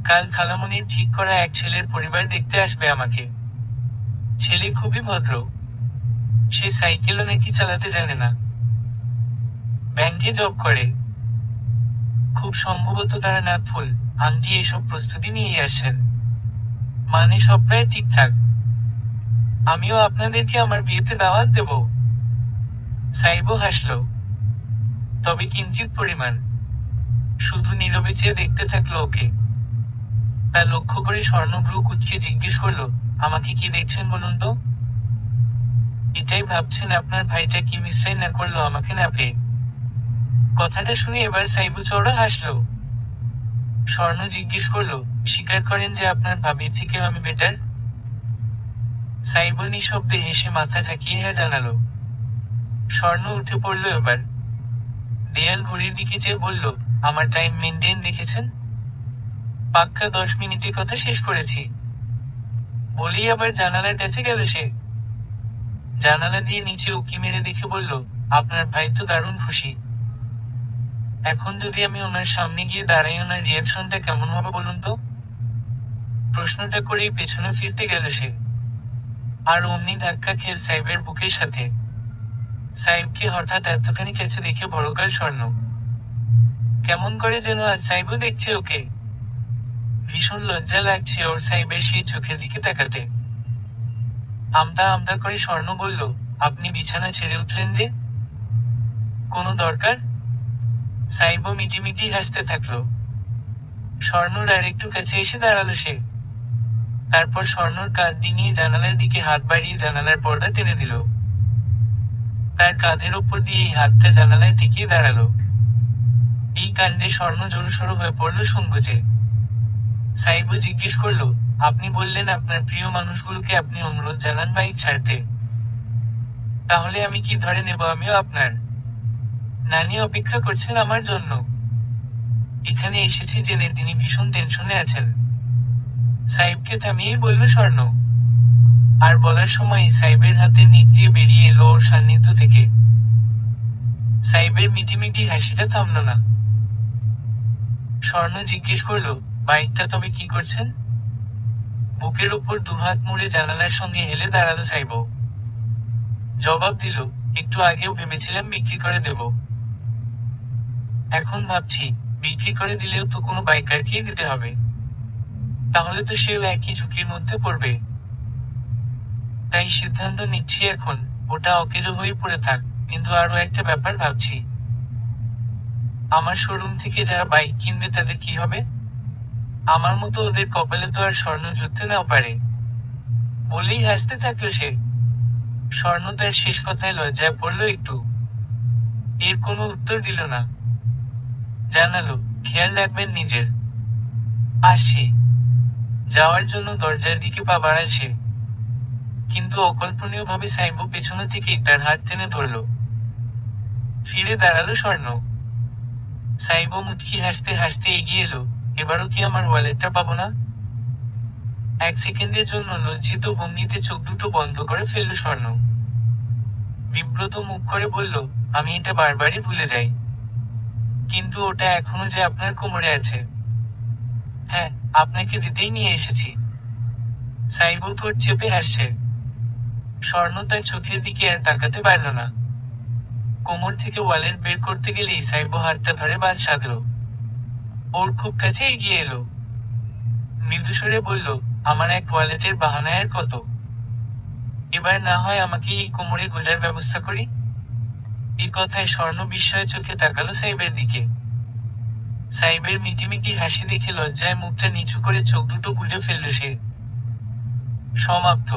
কাল খালামণির ঠিক করা এক ছেলের পরিবার দেখতে আসবে আমাকে। ছেলে খুবই ভদ্র, সে সাইকেলও নাকি চালাতে জানে না, ব্যাংকে জব করে। খুব সম্ভবত তারা নাকফুল, আংটি এসব প্রস্তুতি নিয়ে আসছেন। মানে সব প্রায় ঠিকঠাক। আমিও আপনাদেরকে আমার বিয়েতে দাওয়াত দেব। সাইবো হাসল, তবে কিঞ্চিত পরিমাণ। শুধু নীরবে চেয়ে দেখতে থাকলো ওকে। তা লক্ষ্য করে স্বর্ণ ভ্রু কুঁচকে জিজ্ঞেস করলো, আমাকে কি দেখছেন বলুন তো? এটাই ভাবছেন আপনার ভাইটা কি মিশ্রাই না করলো আমাকে না পেয়ে? কথাটা শুনে এবার সাইবু চওড়া হাসলো। স্বর্ণ জিজ্ঞেস করলো, স্বীকার করেন যে আপনার ভাবির থেকেও আমি বেটার? সাইবু নিঃশব্দে হেসে মাথা ঝাঁকিয়ে হ্যাঁ জানালো। স্বর্ণ উঠে পড়ল এবার। দেয়াল ঘড়ির দিকে চেয়ে বলল, আমার টাইম মেনটেন দেখেছেন? পাক্কা 10 মিনিটের কথা শেষ করেছি। বলেই আবার জানালার কাছে গেল সে। জানালা দিয়ে নিচে উকি মেরে দেখে বলল, আপনার ভাই তো দারুণ খুশি। এখন যদি আমি ওনার সামনে গিয়ে দাঁড়াই ওনার রিয়াকশনটা কেমন হবে বলুন তো? প্রশ্নটা করেই পেছনে ফিরতে গেল সে। আর অমনি ধাক্কা খেল সাইবের বুকের সাথে। সাইবকে হঠাৎ এতখানি কাছে দেখে বড়কাল স্বর্ণ। কেমন করে যেন আজ সাইবও দেখছে ওকে। ভীষণ লজ্জা লাগছে ওর সাইবের সেই চোখের দিকে তাকাতে। আমতা আমতা করে স্বর্ণ বলল, আপনি বিছানা ছেড়ে উঠলেন যে? কোনো দরকার? সাইবও মিটিমিটি হাসতে থাকলো। স্বর্ণর আর একটু কাছে এসে দাঁড়ালো সে। তারপর স্বর্ণর কাঁধ ডিঙিয়ে জানালার দিকে হাত বাড়িয়ে জানালার পর্দা টেনে দিল। তার কাঁধের ওপর দিয়ে এই হাতটা জানালায় টিকিয়ে দাঁড়ালো। এই কাণ্ডে স্বর্ণ জোরসোর হয়ে পড়ল সংকোচে। সাইবু জিজ্ঞেস করলো, আপনি বললেন আপনার প্রিয় মানুষগুলোকে আপনি অনুরোধ জানান বাইক ছাড়তে। তাহলে আমি কি ধরে নেব আমিও আপনার? নানি অপেক্ষা করছেন আমার জন্য। এখানে এসেছি জেনে তিনি ভীষণ টেনশনে আছেন। সাইবকে থামিয়েই বলল স্বর্ণ। আর বলার সময় সাইবের হাতের নিচ দিয়ে বেরিয়ে এলো ওর সান্নিধ্য থেকে। সাইবের মিটিমিটি হাসিটা থামল না। স্বর্ণ জিজ্ঞেস করলো, বাইকটা তবে কি করছেন? বুকের ওপর দুহাত মুড়ে জানালার সঙ্গে হেলে দাঁড়ালো সাইব। জবাব দিল, একটু আগেও ভেবেছিলাম বিক্রি করে দেব। এখন ভাবছি বিক্রি করে দিলেও তো কোনো বাইকারকেই দিতে হবে। তাহলে তো সেও একই ঝুঁকির মধ্যে পড়বে। তাই সিদ্ধান্ত নিচ্ছি এখন ওটা অকেজো হয়ে পড়ে থাক, কিন্তু আরো একটা ব্যাপার ভাবছি। আমার শোরুম থেকে যারা বাইক কিনবে তাদের কি হবে? আমার মতো ওদের কপালে তো আর স্বর্ণ জুটতে নাও পারে। বলেই হাসতে থাকলো সে। স্বর্ণ তার শেষ কথায় লজ্জায় পড়ল একটু। এর কোনো উত্তর দিল না। জানালো, খেয়াল রাখবেন নিজের। আসি। যাওয়ার জন্য দরজার দিকে পা বাড়ায় সে। কিন্তু অকল্পনীয়ভাবে সাইবো পেছনে থেকেই তার হাত টেনে ধরল। ফিরে দাঁড়ালো স্বর্ণ। সাইবো মুচকি হাসতে হাসতে এগিয়ে এলো, এবারও কি আমার ওয়ালেটটা পাবো না? 1 সেকেন্ডের জন্য লজ্জিত ভঙ্গিতে চোখ দুটো বন্ধ করে ফেলল স্বর্ণ। বিব্রত মুখ করে বলল, আমি এটা বারবারই ভুলে যাই। কিন্তু ওটা এখনো যে আপনার কোমরে আছে। হ্যাঁ, আপনাকে দিতেই নিয়ে এসেছি। সাইবো ঠোঁট চেপে হাসছে। স্বর্ণ তার চোখের দিকে আর তাকাতে পারল না। কোমর থেকে ওয়ালেট বের করতে গেলেই সাইবো হাতটা ধরে বাদ সাধল। ওর খুব কাছে এগিয়ে এলো। মৃদুস্বরে বলল, আমার এক ওয়ালেটের বাহানায় আর কত? এবার না হয় আমাকে এই কোমরে গোলার ব্যবস্থা করি। এই কথায় স্বর্ণ বিস্ময়ে চোখে তাকালো সাইবের দিকে। সাইবের মিটিমিটি হাসি দেখে লজ্জায় মুখটা নিচু করে চোখ দুটো বুজে ফেলল সে। সমাপ্ত।